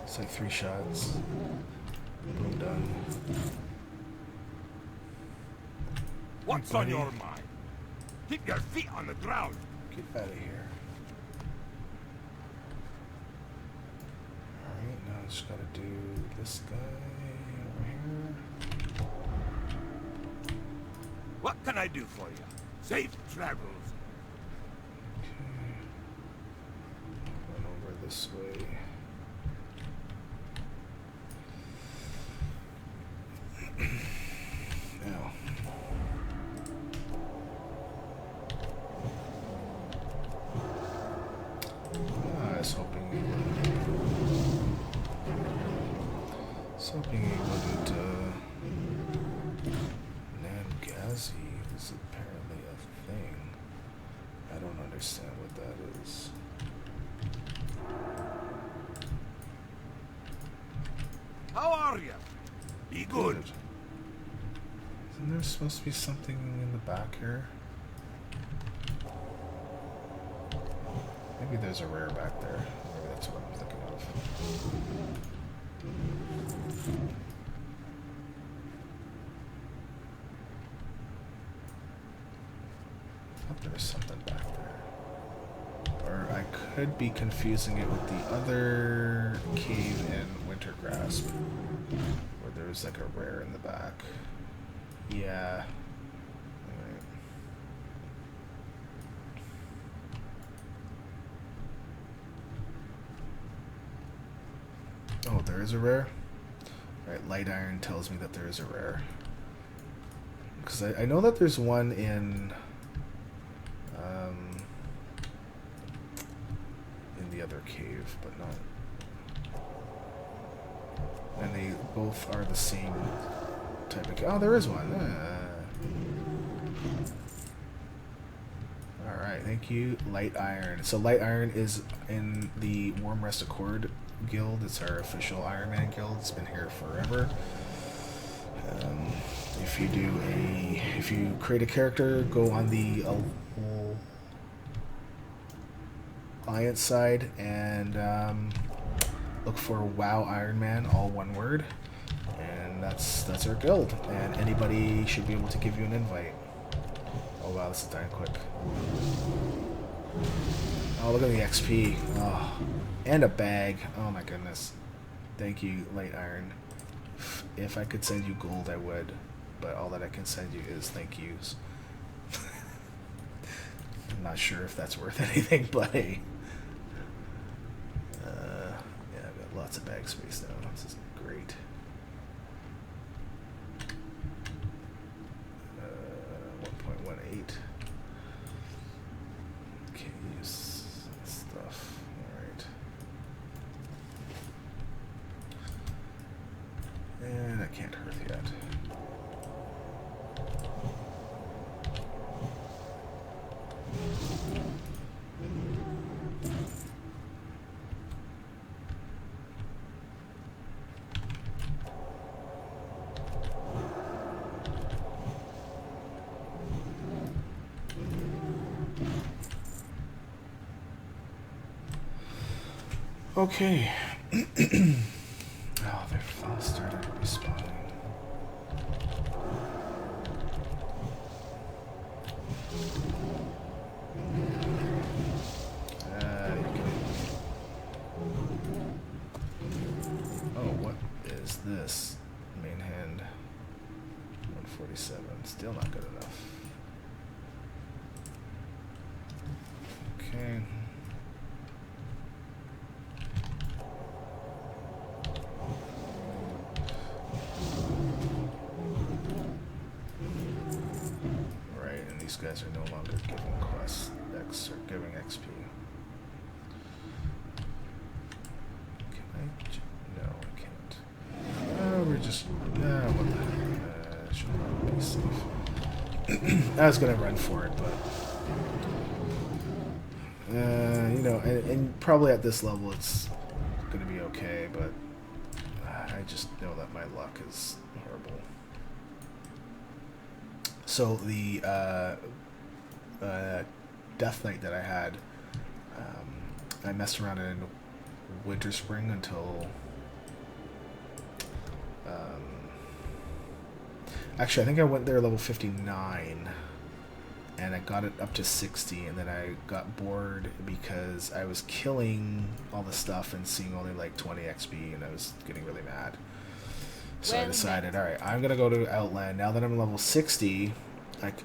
Speaker 1: It's like 3 shots. Boom, done.
Speaker 4: What's on your mind? Keep your feet on the ground.
Speaker 1: Get out of here. Alright, now I just gotta do this guy over here.
Speaker 4: What can I do for you? Safe travels.
Speaker 1: Okay. Run over this way. Now. I was hoping he wouldn't, Nangazi is apparently a thing. I don't understand what that is.
Speaker 4: How are you? Be good.
Speaker 1: Isn't there supposed to be something in the back here? Maybe there's a rare back there. Maybe that's what I'm thinking of. I thought there was something back there. Or I could be confusing it with the other cave in Wintergrasp, where there was like a rare in the back. Yeah. Alright. Oh, there is a rare? Alright, Light Iron tells me that there is a rare. Because I know that there's one in the other cave, but not. And they both are the same type of. Oh, there is one. All right, thank you, Light Iron. So Light Iron is in the Warm Rest Accord guild. It's our official Iron Man guild. It's been here forever. If you create a character, go on the Alliance side and look for WoW Iron Man, all one word, and that's our guild. And anybody should be able to give you an invite. Oh wow, this is dying quick. Oh, look at the XP. Oh, and a bag. Oh my goodness. Thank you, Light Iron. If I could send you gold, I would, but all that I can send you is thank yous. I'm not sure if that's worth anything, but hey. Yeah, I've got lots of bag space now. This is great. 1.18. Can't use stuff. Alright. And I can't hurt yet. Okay. Oh, they've all started respawning. this? Main hand. 147. Still not good enough. Okay. Right, and these guys are no longer giving quests X or giving XP. Can I? No, I can't. We're just. What the heck? Should probably be safe. I was gonna run for it, but. You know, and probably at this level it's gonna be okay, but I just know that my luck is horrible. So the Death Knight that I had, I messed around in Winter Spring until actually I think I went there level 59 and I got it up to 60, and then I got bored because I was killing all the stuff and seeing only like 20 XP, and I was getting really mad. So I decided, all right, I'm gonna go to Outland. Now that I'm level 60,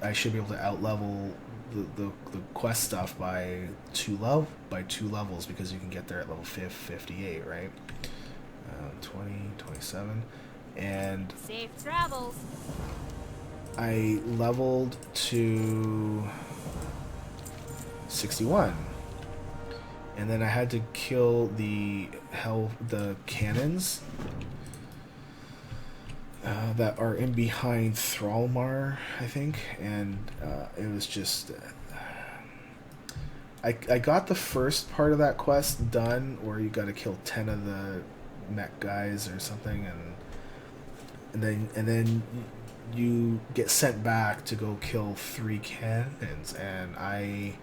Speaker 1: I should be able to outlevel the quest stuff by two levels, because you can get there at level 58, right? 20, 27, and
Speaker 5: Safe travels.
Speaker 1: I leveled to 61, and then I had to kill the cannons that are in behind Thrallmar, I think, and it was just I got the first part of that quest done, where you got to kill 10 of the mech guys or something, and then you get sent back to go kill 3 cannons, and I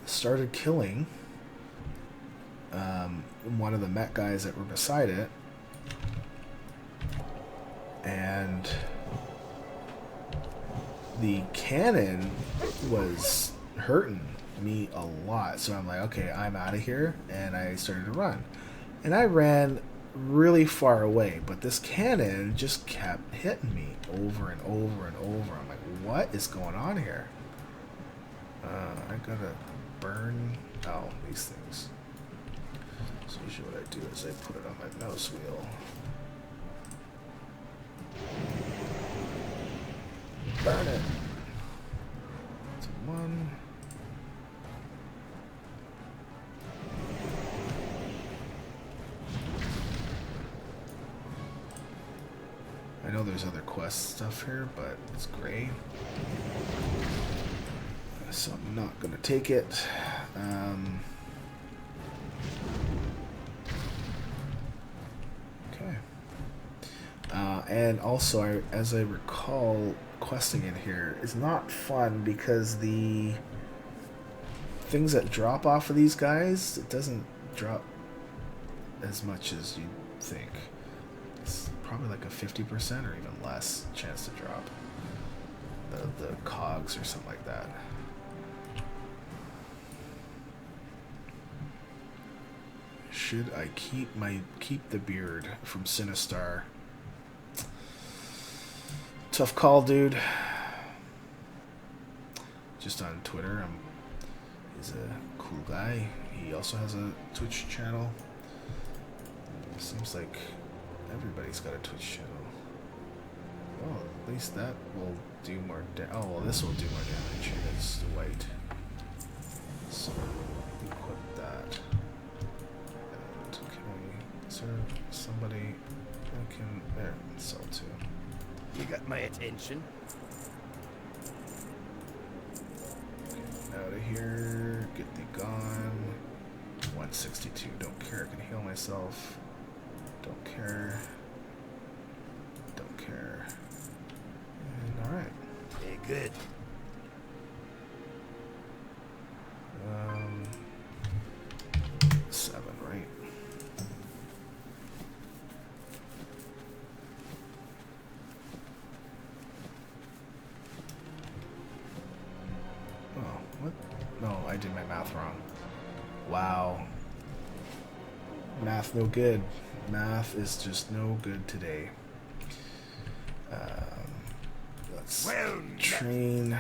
Speaker 1: started killing one of the mech guys that were beside it, and the cannon was hurting me a lot, so I'm like, okay, I'm out of here, and I started to run, and I ran really far away, but this cannon just kept hitting me over and over and over. I'm like, what is going on here? I gotta burn these things. So usually what I do is I put it on my mouse wheel. Burn it. That's 1. I know there's other quest stuff here, but it's gray, so I'm not gonna take it. Okay. And also, as I recall, questing in here is not fun because the things that drop off of these guys, it doesn't drop as much as you think. It's probably like a 50% or even less chance to drop the cogs or something like that. Should I keep the beard from Sinistar? Tough call, dude. Just on Twitter, he's a cool guy. He also has a Twitch channel. Seems like everybody's got a Twitch channel. Well, at least that will do more damage. Oh, well, this will do more damage. It's white. So, equip that. And, okay, is there somebody I can... There, sell to.
Speaker 3: You got my attention.
Speaker 1: Okay, out of here. Get thee gone. 162. Don't care. I can heal myself. Don't care. Don't care. And alright.
Speaker 3: Hey, good.
Speaker 1: 7, right? Oh, what? No, I did my math wrong. Wow. Math no good. Math is just no good today. Let's
Speaker 4: Well,
Speaker 1: train.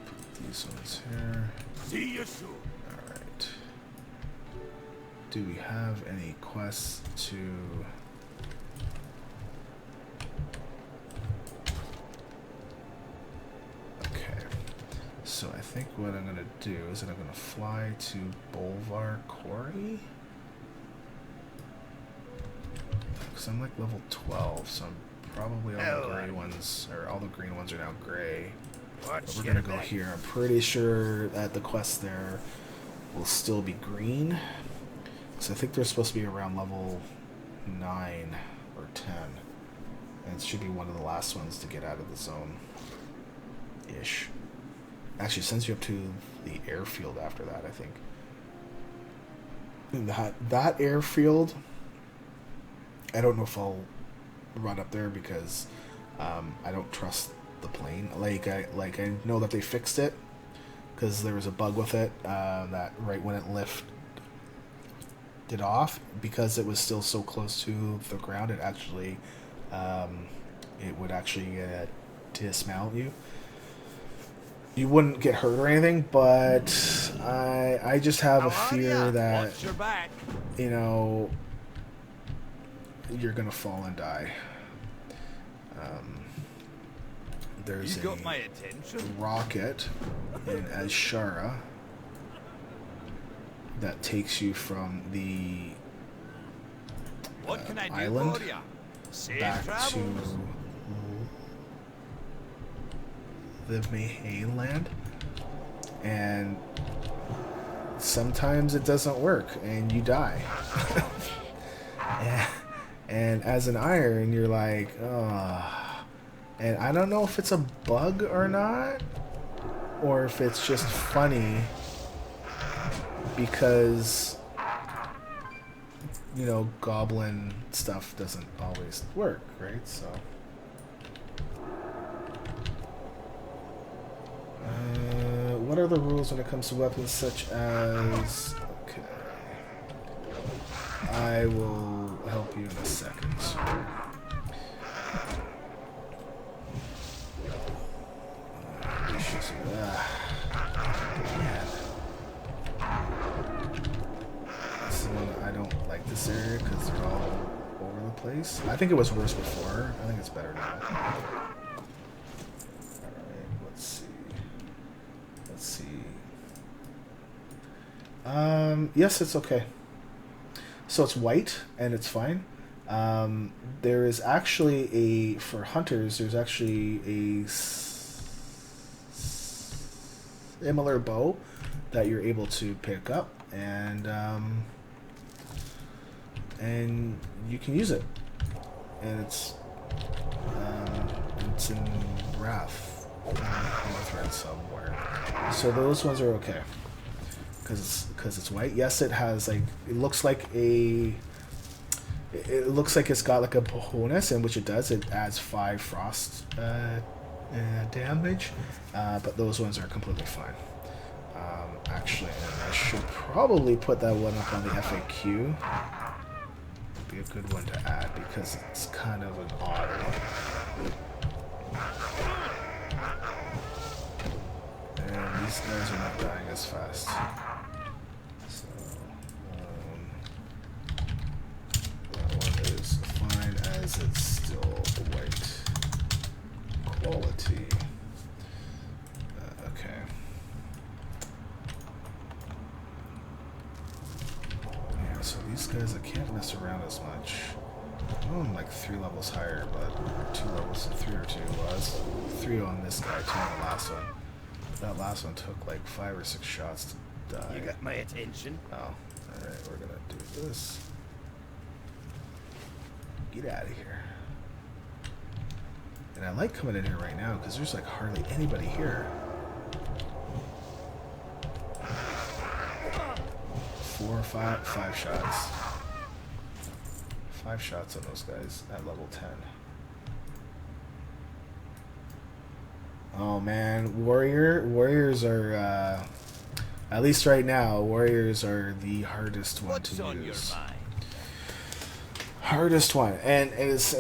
Speaker 1: Put these ones here.
Speaker 4: see you soon.
Speaker 1: Alright. Do we have any quests to... Okay. So I think what I'm going to do is that I'm going to fly to Bolvar Quarry. Because I'm like level 12, so I'm probably all the gray ones, or all the green ones are now gray. But we're gonna go here. I'm pretty sure that the quest there will still be green. So I think they're supposed to be around level 9 or 10. And it should be one of the last ones to get out of the zone. Ish. Actually, it sends you up to the airfield after that, I think. And that airfield, I don't know if I'll run up there because I don't trust the plane. I know that they fixed it because there was a bug with it that right when it lifted off, because it was still so close to the ground, it actually it would actually dismount you. You wouldn't get hurt or anything, but I just have a fear that, you know, you're gonna fall and die. There's
Speaker 3: You got my attention.
Speaker 1: rocket in Ashara that takes you from the
Speaker 3: What can I do
Speaker 1: island
Speaker 3: for you? Safe
Speaker 1: back
Speaker 3: travels.
Speaker 1: to the mainland, and sometimes it doesn't work and you die. And as an iron, you're like, oh. And I don't know if it's a bug or not, or if it's just funny because, you know, goblin stuff doesn't always work, right? So, what are the rules when it comes to weapons such as... Okay. I will help you in a second. Man. This is one I don't like this area because they're all over the place. I think it was worse before. I think it's better now. Alright, let's see. Let's see. Yes, it's okay. So it's white, and it's fine. There is actually for hunters, there's actually a similar bow that you're able to pick up, and you can use it. And it's in Wrath, Northrend somewhere. So those ones are okay. Because it's white. Yes, it has like it looks like it's got like a bonus, and which it does. It adds 5 frost damage, but those ones are completely fine. Actually, I should probably put that one up on the FAQ. Be a good one to add because it's kind of an odd one. And these guys are not dying as fast. That one is fine as it's still white quality. Okay. Yeah, so these guys, I can't mess around as much. I'm like 3 levels higher, but 2 levels, 3 or 2 was. 3 on this guy, 2 on the last one. That last one took like 5 or 6 shots to die.
Speaker 3: You got my attention.
Speaker 1: Oh, alright, we're gonna do this. Get out of here. And I like coming in here right now because there's like hardly anybody here. 4 or 5 shots. 5 shots on those guys at level 10. Oh man, warriors are at least right now. Warriors are the hardest one
Speaker 3: What's
Speaker 1: to
Speaker 3: on your
Speaker 1: use.
Speaker 3: mind?
Speaker 1: Hardest one, and it's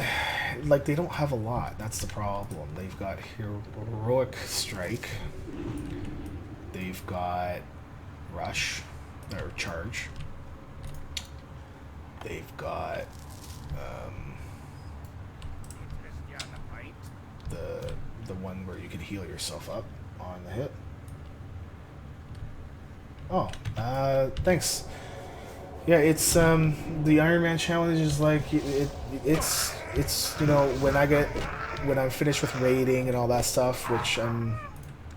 Speaker 1: like they don't have a lot. That's the problem. They've got heroic strike. They've got rush or charge. They've got the one where you can heal yourself up on the hit. Oh, thanks. Yeah, it's the Iron Man challenge is like it's you know when I'm finished with raiding and all that stuff, which I'm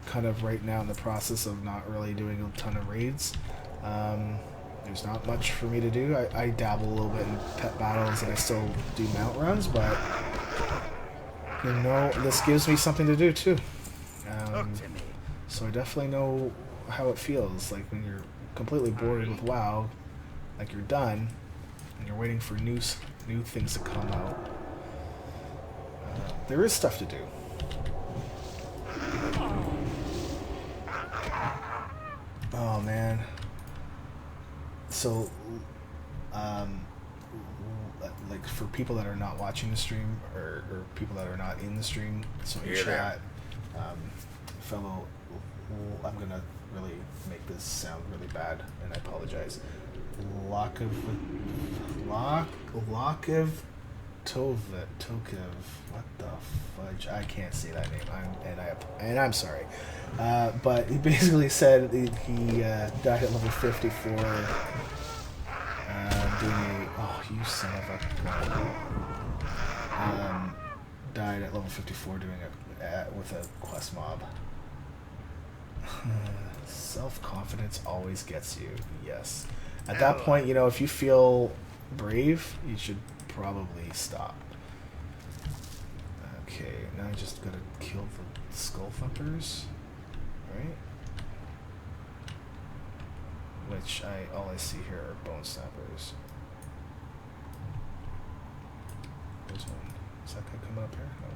Speaker 1: kind of right now in the process of not really doing a ton of raids. There's not much for me to do. I dabble a little bit in pet battles and I still do mount runs, but you know this gives me something to do too.
Speaker 3: Talk to me.
Speaker 1: So I definitely know how it feels like when you're completely bored with WoW, like you're done, and you're waiting for new things to come out. There is stuff to do. Oh man. So, like for people that are not watching the stream or people that are not in the stream, so in chat, fellow, I'm gonna really make this sound really bad, and I apologize. Lokiv Tokiv. What the fudge? I can't say that name. I'm sorry. But he basically said he died at level 54. Doing a you son of a gun. Died at level 54 doing with a quest mob. Self-confidence always gets you. Yes. At that point, you know, if you feel brave, you should probably stop. Okay, now I just gotta kill the skull thumpers, right? Which all I see here are bone snappers. There's one. Is that guy coming up here? No.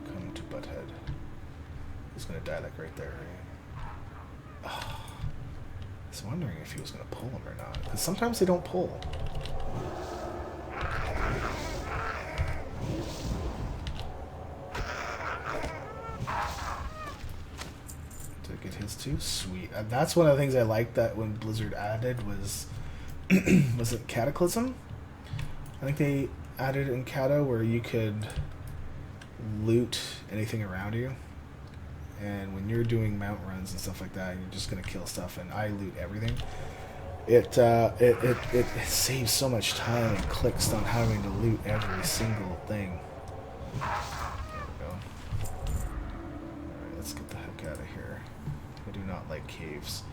Speaker 1: Come to Butthead. He's gonna die like right there, right? Oh. I was wondering if he was gonna pull him or not. Because sometimes they don't pull. Did I get his too? Sweet. That's one of the things I liked that when Blizzard added was was it Cataclysm? I think they added in Cata where you could loot anything around you. And when you're doing mount runs and stuff like that, you're just gonna kill stuff, and I loot everything. It saves so much time and clicks on having to loot every single thing. There we go. Alright, let's get the heck out of here. I do not like caves.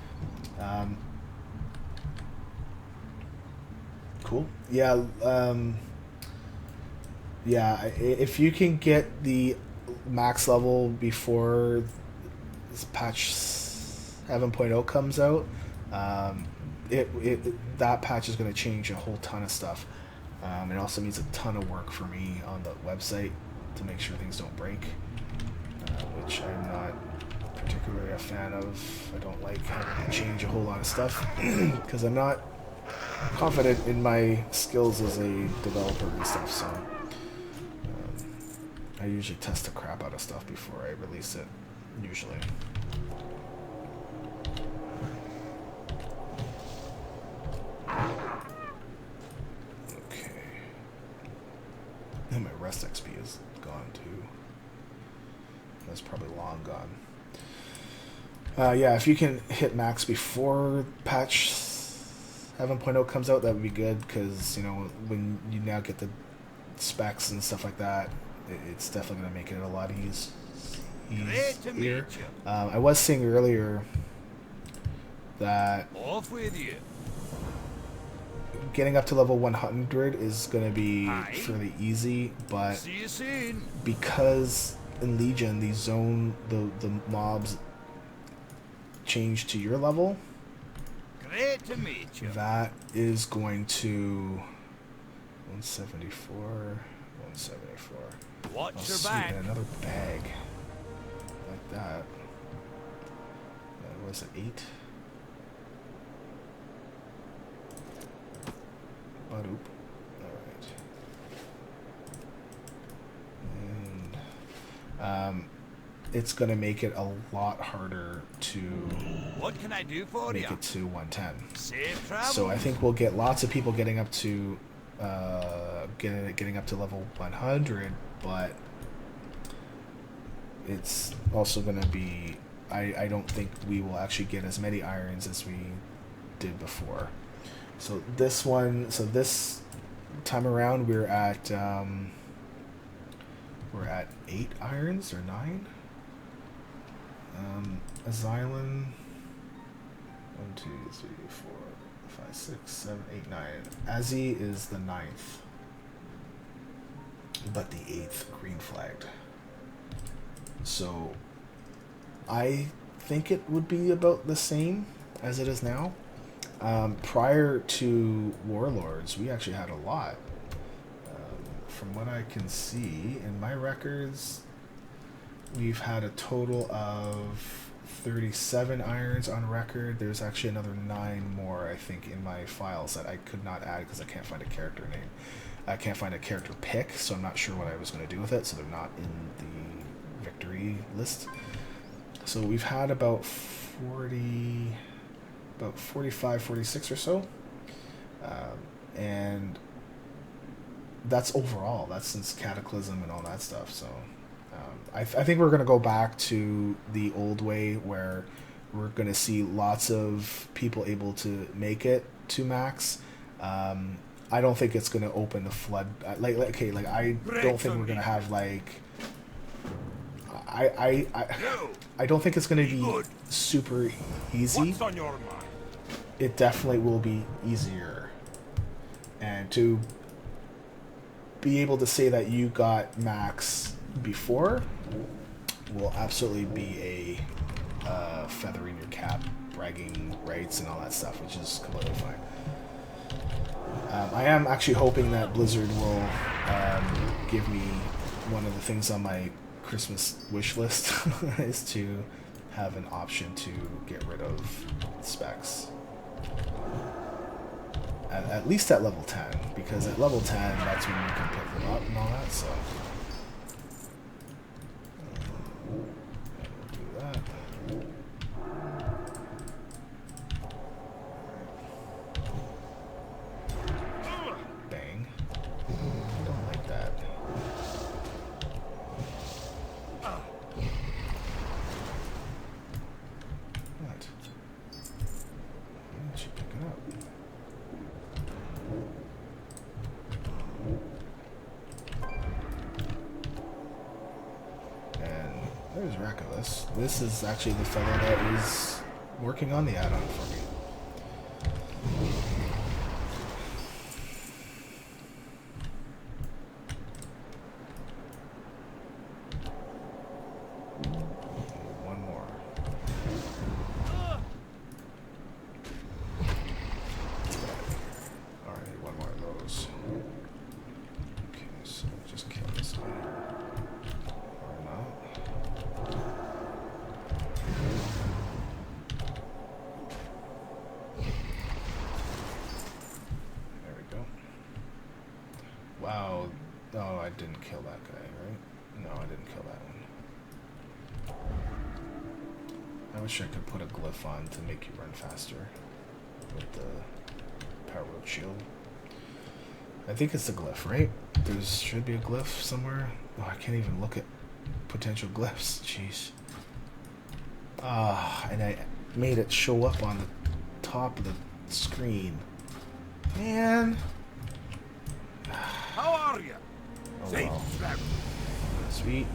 Speaker 1: Cool. Yeah, yeah, if you can get the max level before this patch 7.0 comes out, that patch is going to change a whole ton of stuff. It also means a ton of work for me on the website to make sure things don't break, which I'm not particularly a fan of. I don't like having to change a whole lot of stuff because I'm not confident in my skills as a developer and stuff, so I usually test the crap out of stuff before I release it, usually. Okay. And my rest XP is gone too. That's probably long gone. Yeah, if you can hit max before patch 7.0 comes out, that would be good, because, you know, when you now get the specs and stuff like that, it's definitely going to make it a lot easier. I was saying earlier that
Speaker 3: Off with you.
Speaker 1: getting up to level 100 is going to be fairly easy, but
Speaker 3: See you soon.
Speaker 1: because in Legion the mobs change to your level,
Speaker 3: Great to meet you.
Speaker 1: that is going to 174. 174.
Speaker 3: Watch
Speaker 1: Oh,
Speaker 3: your
Speaker 1: sweet,
Speaker 3: back.
Speaker 1: and another bag. Like that. What was it, 8? Badoop. Alright. And it's gonna make it a lot harder to
Speaker 3: What can I do for
Speaker 1: make
Speaker 3: you?
Speaker 1: it to 110.
Speaker 3: Safe travel.
Speaker 1: So I think we'll get lots of people getting up to getting up to level 100, but it's also gonna be I don't think we will actually get as many irons as we did before. So this time around we're at 8 irons or 9. Xylan 1, 2, 3, 4, 5, 6, 7, 8, 9. Azzy is the 9th, but the 8th green flagged. So I think it would be about the same as it is now. Prior to Warlords, we actually had a lot. From what I can see in my records, we've had a total of 37 irons on record. There's actually another 9 more, I think, in my files that I could not add because I can't find a character name. I can't find a character pick, so I'm not sure what I was going to do with it, so they're not in the victory list. So we've had about 45, 46 or so. And that's overall. That's since Cataclysm and all that stuff, so... I think we're going to go back to the old way where we're going to see lots of people able to make it to max. I don't think it's going to open the flood. I don't think we're going to have like... I don't think it's going to be super easy.
Speaker 4: What's on your mind?
Speaker 1: It definitely will be easier. And to be able to say that you got max before will absolutely be a feather in your cap, bragging rights and all that stuff, which is completely fine. I am actually hoping that Blizzard will give me one of the things on my Christmas wish list is to have an option to get rid of specs. At least at level 10, because at level 10 that's when you can pick them up and all that, so... do that. Bang. I don't like that. What? Why didn't you pick it up? And there's Rakulus. This is actually the fellow that is working on the add-on for me. One more. Alright, one more of those. Okay, so just kill this guy. Or not. There we go. Wow. No, I didn't kill that guy, right? No, I didn't kill that one. I wish I could put a glyph on to make you run faster with the power road shield. I think it's the glyph, right? There should be a glyph somewhere. Oh, I can't even look at potential glyphs. Jeez. And I made it show up on the top of the screen. Man.
Speaker 4: How are you?
Speaker 1: Oh
Speaker 4: Safe
Speaker 1: well.
Speaker 4: travel.
Speaker 1: Sweet.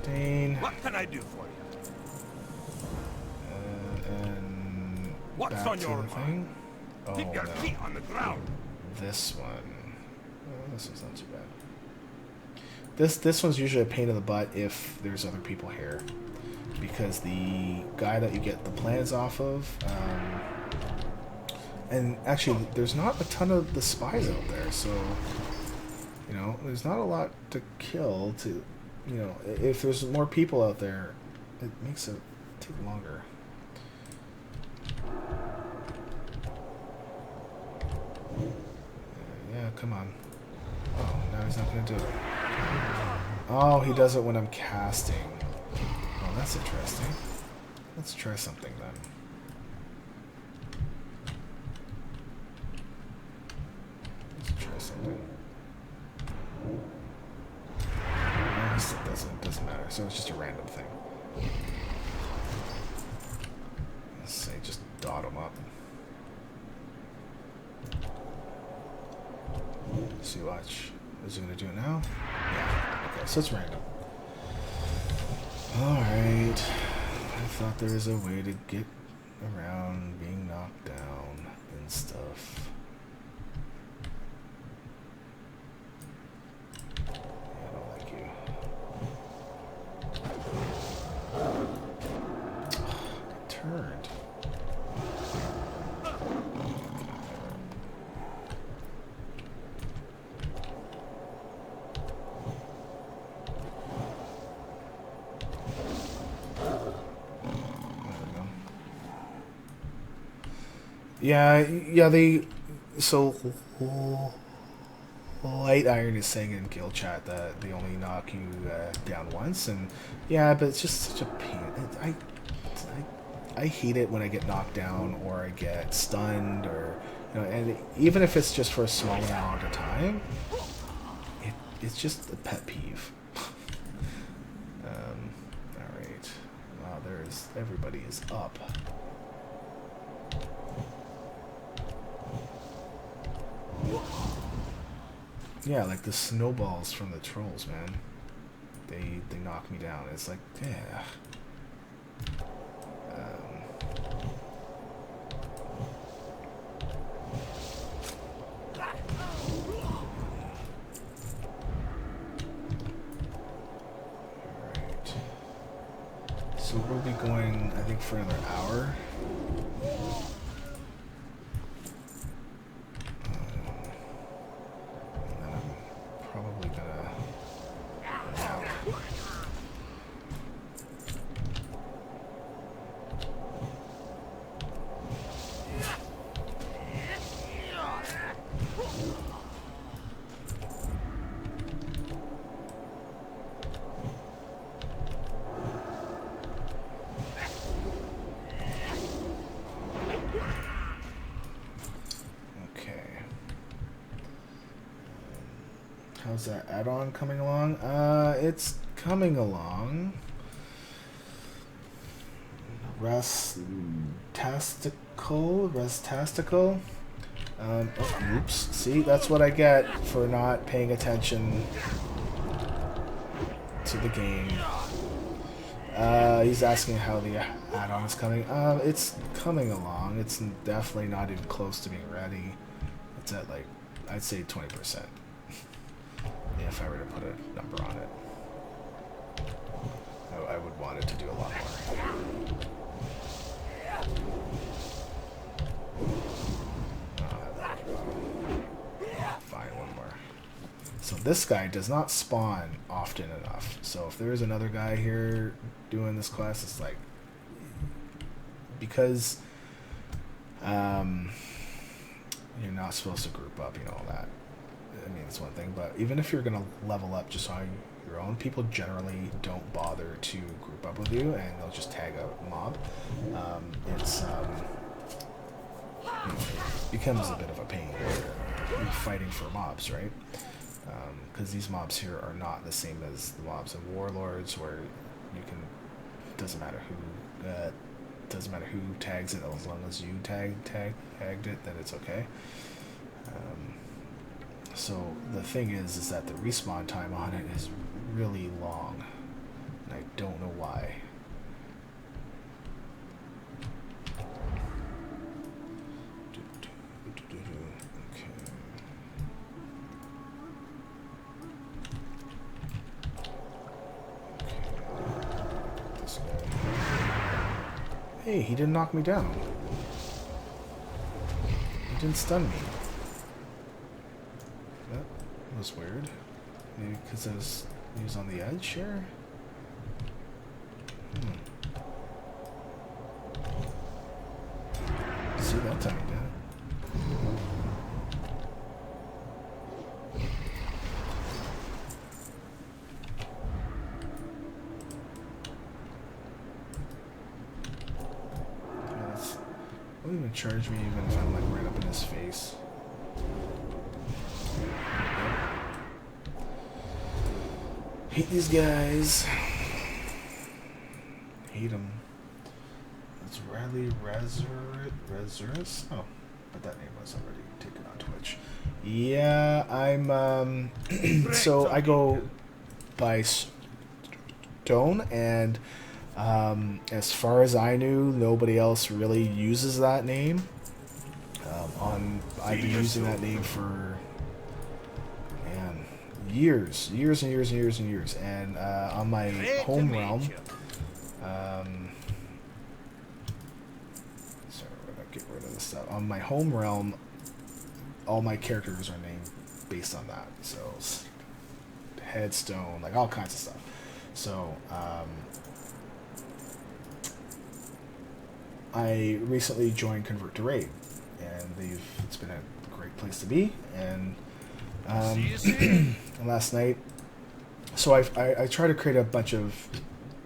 Speaker 1: Dane.
Speaker 4: What can I do for you?
Speaker 1: And
Speaker 4: What's
Speaker 1: back
Speaker 4: on
Speaker 1: to
Speaker 4: your
Speaker 1: the thing. Oh,
Speaker 4: Keep your
Speaker 1: no.
Speaker 4: feet on the ground.
Speaker 1: This one. Oh, this is not too bad. This one's usually a pain in the butt if there's other people here, because the guy that you get the plans off of, and actually there's not a ton of the spies out there, so You know, there's not a lot to kill to, you know, if there's more people out there, it makes it take longer. Yeah, come on. Oh, now he's not going to do it. Oh, he does it when I'm casting. Oh, that's interesting. Let's try something then. Let's try something. No, it still doesn't matter. So it's just a random thing. Let's say just dot him up. See, watch. Is he gonna do it now? Yeah. Okay, so it's random. Alright. I thought there was a way to get around being knocked down and stuff. Yeah, I don't like you. It turned. Yeah, so Light Iron is saying in guild chat that they only knock you down once, and yeah, but it's just such a pain. I hate it when I get knocked down or I get stunned, or you know, and even if it's just for a small amount of time, it's just a pet peeve. All right, wow, everybody is up. Yeah, like the snowballs from the trolls, man. They knock me down. It's like, yeah. Alright. So we'll be going, I think, for another hour. How's that add-on coming along? It's coming along. Restastical. Oh, oops. See, that's what I get for not paying attention to the game. He's asking how the add-on is coming. It's coming along. It's definitely not even close to being ready. It's at, like, I'd say 20%. If I were to put a number on it, I would want it to do a lot more. Fine, one more. So this guy does not spawn often enough. So if there is another guy here doing this class, it's like, because you're not supposed to group up, you know, all that. I mean, it's one thing, but even if you're going to level up just on your own, people generally don't bother to group up with you, and they'll just tag a mob. It becomes a bit of a pain when you're fighting for mobs, right? Because these mobs here are not the same as the mobs of Warlords, where you can, doesn't matter who tags it, as long as you tagged it, then it's okay. So the thing is that the respawn time on it is really long, and I don't know why. Hey, he didn't knock me down. He didn't stun me. was weird. Maybe because he was on the edge here? See, that time he did it. Won't even charge me even if I'm like right up in his face. Hate these guys. Hate them. It's Riley Razurus. Oh, but that name was already taken on Twitch. Yeah, I'm so I go by Stone, and as far as I knew, nobody else really uses that name. I've been using that name for years, and on my home realm. Sorry, we're gonna get rid of this stuff. On my home realm, all my characters are named based on that. So, Headstone, like all kinds of stuff. So, I recently joined Convert to Raid, and it's been a great place to be. And last night, so I try to create a bunch of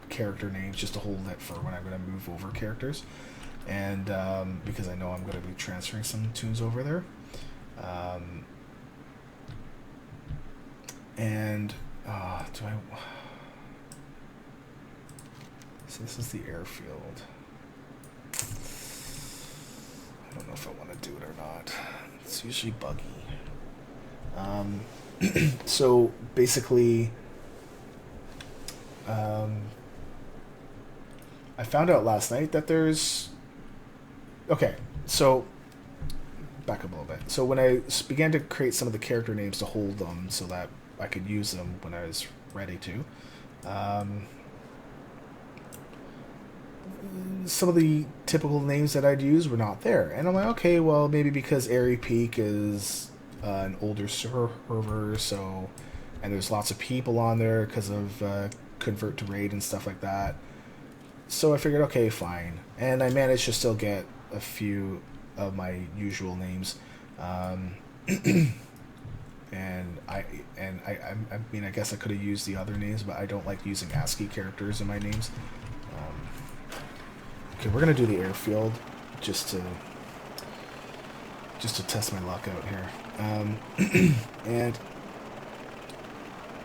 Speaker 1: character names just to hold it for when I'm going to move over characters, and because I know I'm going to be transferring some tunes over there, and do I? So this is the airfield. I don't know if I want to do it or not. It's usually buggy. So basically, I found out last night that there's... Okay, so back up a little bit. So when I began to create some of the character names to hold them so that I could use them when I was ready to, some of the typical names that I'd use were not there. And I'm like, okay, well, maybe because Airy Peak is an older server, so, and there's lots of people on there because of Convert to Raid and stuff like that. So I figured, okay, fine. And I managed to still get a few of my usual names. And I mean, I guess I could have used the other names, but I don't like using ASCII characters in my names. Okay, we're gonna do the airfield just to test my luck out here. And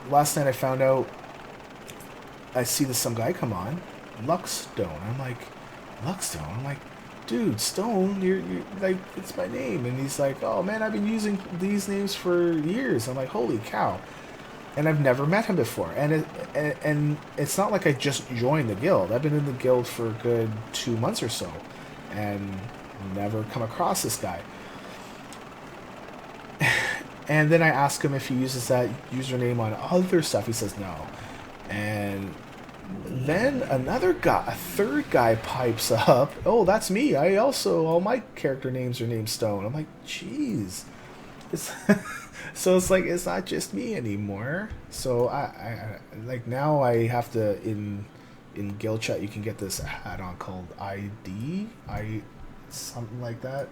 Speaker 1: last night I found out, I see some guy come on, Luckstone. I'm like, Luckstone? I'm like, dude, Stone, you're like, it's my name. And he's like, oh man, I've been using these names for years. I'm like, holy cow. And I've never met him before. And it's not like I just joined the guild. I've been in the guild for a good 2 months or so, and never come across this guy. And then I ask him if he uses that username on other stuff. He says no. And then a third guy pipes up. Oh, that's me. All my character names are named Stone. I'm like, jeez. So it's like, it's not just me anymore. So I like, now I have to, in guild chat, you can get this add-on called something like that,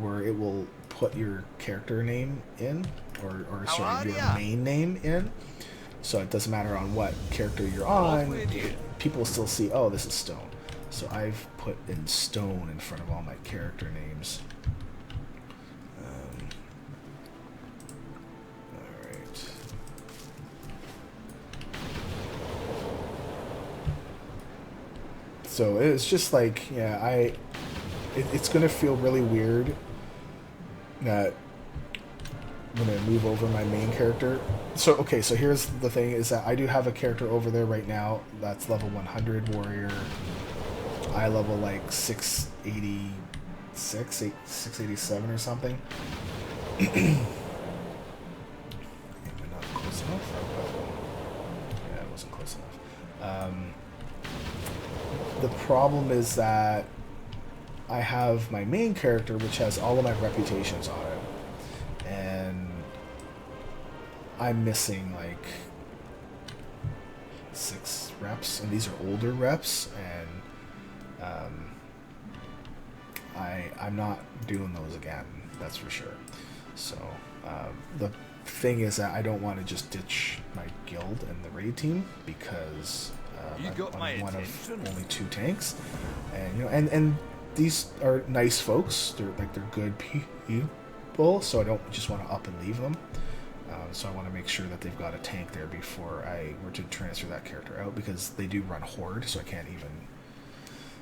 Speaker 1: where it will put your character name in, or sorry, your main name in. So it doesn't matter on what character you're on, people will still see, oh, this is Stone. So I've put in Stone in front of all my character names. Alright. So it's just like, yeah, it's gonna feel really weird that when I move over my main character. So, okay, so here's the thing, is that I do have a character over there right now that's level 100 warrior. I level like 687 or something. Am I not close enough? Yeah, it wasn't close enough. The problem is that I have my main character, which has all of my reputations on it. And I'm missing like 6 reps, and these are older reps, and I'm not doing those again. That's for sure. So the thing is that I don't want to just ditch my guild and the raid team because I'm one of only 2 tanks, and you know, and these are nice folks. They're good people, so I don't just want to up and leave them. So I want to make sure that they've got a tank there before I were to transfer that character out, because they do run horde, so I can't even.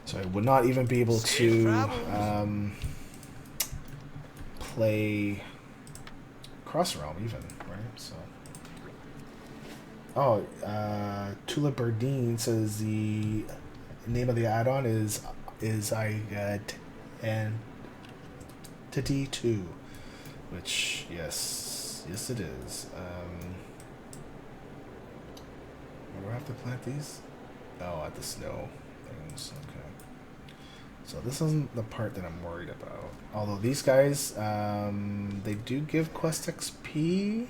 Speaker 1: So I would not even be able to play Cross Realm even, right? So. Oh, Tulip Bardine says the name of the add-on is Entity 2, which yes it is. Where do I have to plant these? Oh, at the snow things. Okay. So this isn't the part that I'm worried about. Although these guys, they do give quest XP,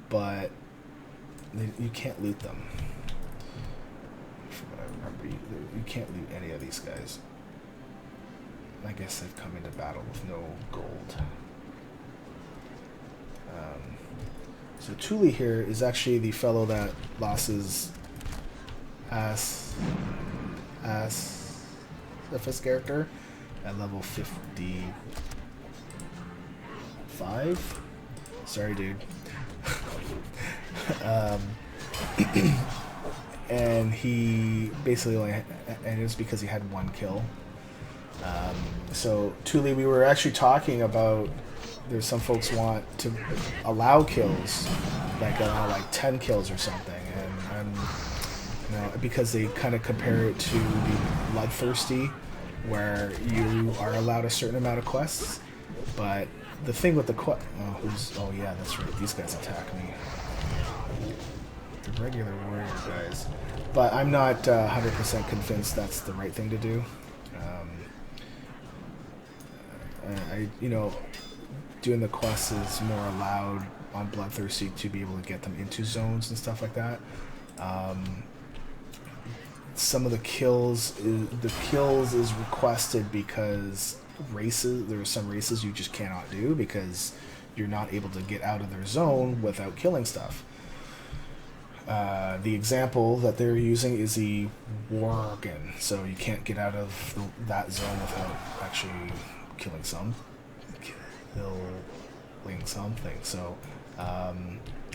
Speaker 1: but you can't loot them. From what I remember, you can't loot any of these guys. I guess they've come into battle with no gold. So Thule here is actually the fellow that lost his FS character at level 55. Sorry, dude. And he basically and it was because he had 1 kill. So Thule, we were actually talking about, there's some folks want to allow kills, like 10 kills or something, and you know, because they kind of compare it to the Bloodthirsty, where you are allowed a certain amount of quests. But the thing with the oh yeah, that's right, these guys attack me. The regular warrior guys. But I'm not 100% convinced that's the right thing to do. You know, doing the quests is more allowed on Bloodthirsty to be able to get them into zones and stuff like that. Some of the kills is requested because there are some races you just cannot do because you're not able to get out of their zone without killing stuff. The example that they're using is the Worgen, so you can't get out of that zone without actually killing something. So,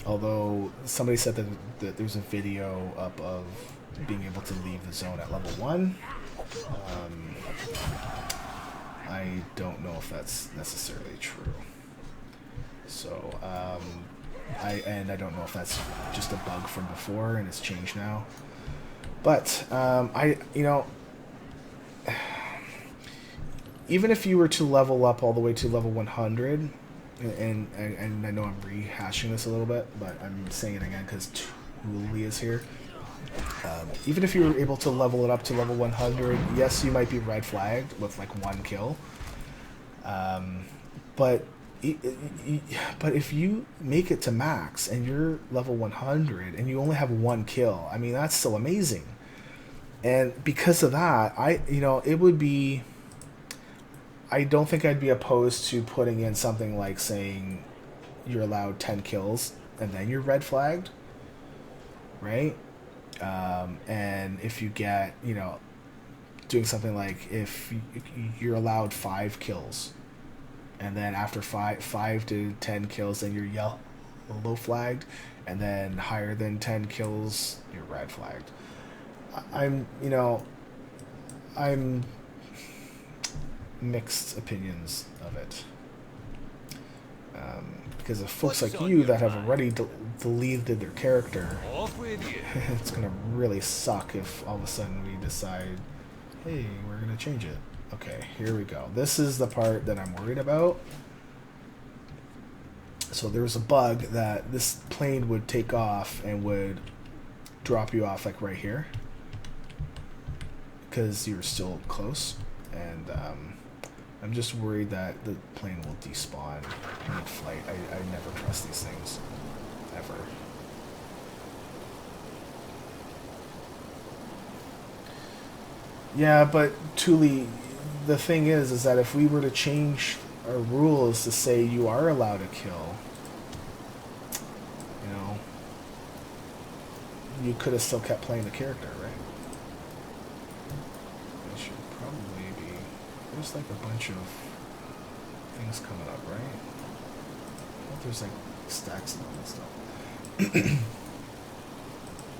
Speaker 1: although somebody said that there's a video up of being able to leave the zone at level 1, I don't know if that's necessarily true. So, I don't know if that's just a bug from before and it's changed now. But you know, even if you were to level up all the way to level 100, and I know I'm rehashing this a little bit, but I'm saying it again because Thule is here. Even if you were able to level it up to level 100, yes, you might be red flagged with like 1 kill. But if you make it to max and you're level 100 and you only have 1 kill, I mean, that's still amazing. And because of that, I don't think I'd be opposed to putting in something like saying you're allowed 10 kills and then you're red flagged, right? And if you get, doing something like if you're allowed 5 kills, and then after 5 to 10 kills, then you're yellow flagged, and then higher than 10 kills, you're red flagged. I'm mixed opinions of it. Because of folks like you that have already deleted their character, it's going to really suck if all of a sudden we decide, hey, we're going to change it. Okay, here we go. This is the part that I'm worried about. So there was a bug that this plane would take off and would drop you off like right here, because you're still close. And I'm just worried that the plane will despawn mid-flight. I never trust these things. Ever. Yeah, but Thule, the thing is that if we were to change our rules to say you are allowed to kill, you know, you could have still kept playing the character, right? It should probably be... There's like a bunch of things coming up, right? I thought there's like stacks of them and stuff.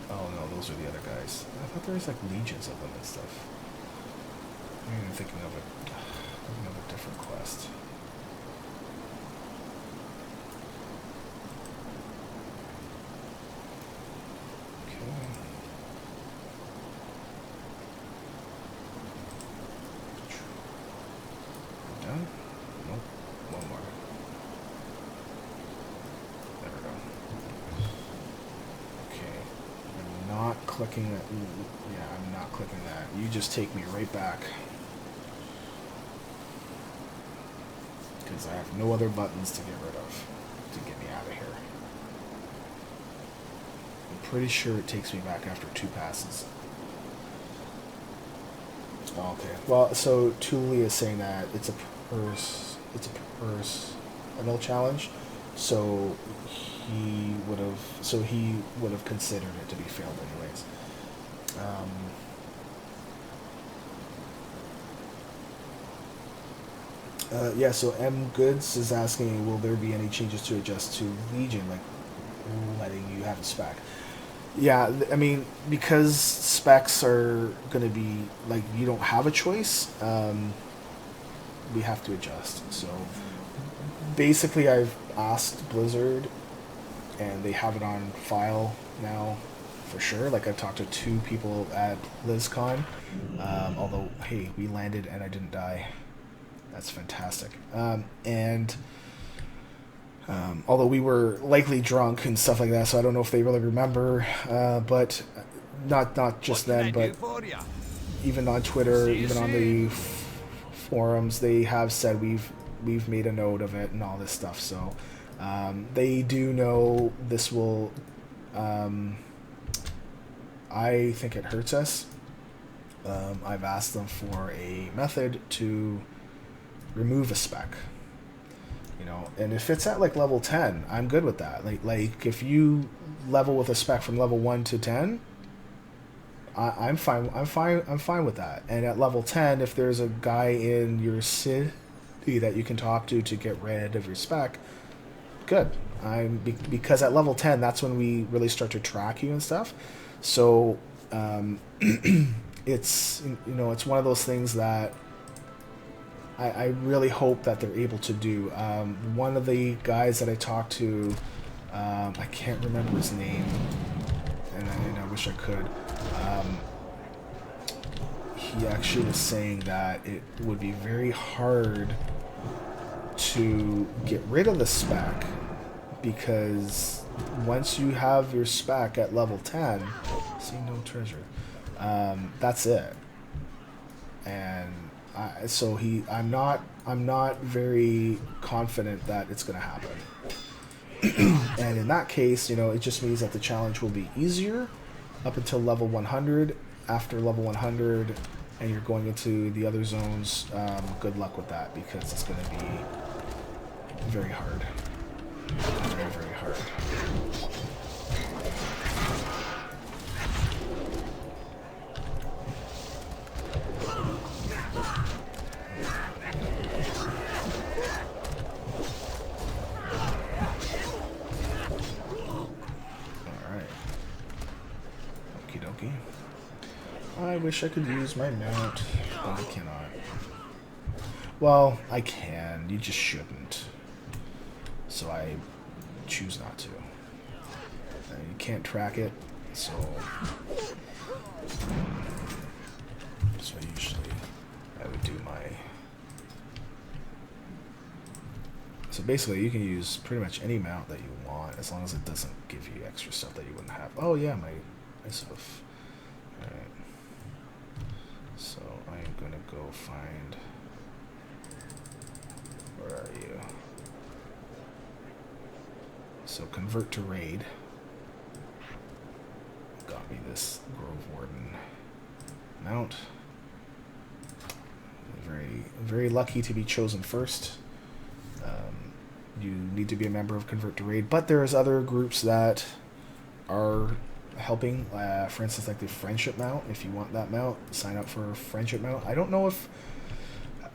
Speaker 1: Oh no, those are the other guys. I thought there was like legions of them and stuff. I'm thinking of a different quest. Okay. Done? Nope. One more. There we go. Okay. I'm not clicking that. Yeah, I'm not clicking that. You just take me right back. Because I have no other buttons to get rid of to get me out of here. I'm pretty sure it takes me back after 2 passes. Okay. Well, so Thule is saying that it's a personal challenge, so he would have considered it to be failed anyways. Yeah, so M Goods is asking, will there be any changes to adjust to Legion, like letting you have a spec? Yeah, I mean, because specs are going to be, like, you don't have a choice, we have to adjust. So, basically, I've asked Blizzard, and they have it on file now, for sure. Like, I've talked to 2 people at BlizzCon, although, hey, we landed and I didn't die. That's fantastic. Although we were likely drunk and stuff like that, so I don't know if they really remember. But not just then, but even on Twitter, even on the forums, they have said we've made a note of it and all this stuff. So they do know this will. I think it hurts us. I've asked them for a method to remove a spec, you know, and if it's at like level 10, I'm good with that. Like if you level with a spec from level 1 to 10, I'm fine with that. And at level 10, if there's a guy in your city that you can talk to get rid of your spec, good. Because at level 10, that's when we really start to track you and stuff. So it's, you know, it's one of those things that I really hope that they're able to do. One of the guys that I talked to, I can't remember his name, and I wish I could. He actually was saying that it would be very hard to get rid of the spec, because once you have your spec at level 10, see no treasure, that's it. And I'm not very confident that it's going to happen. And in that case, you know, it just means that the challenge will be easier up until level 100. After level 100, and you're going into the other zones, good luck with that, because it's going to be very hard. Very, very hard. I wish I could use my mount, but I cannot. Well, I can. You just shouldn't. So I choose not to. You can't track it, so usually I would do my... So basically, you can use pretty much any mount that you want, as long as it doesn't give you extra stuff that you wouldn't have. Oh yeah, my stuff. Alright. So I am going to go find Where are you? So convert to raid. Got me this Grove Warden mount. Very lucky to be chosen first. You need to be a member of Convert to Raid, but there's other groups that are helping. For instance, like the Friendship mount. If you want that mount, sign up for a Friendship mount. I don't know if,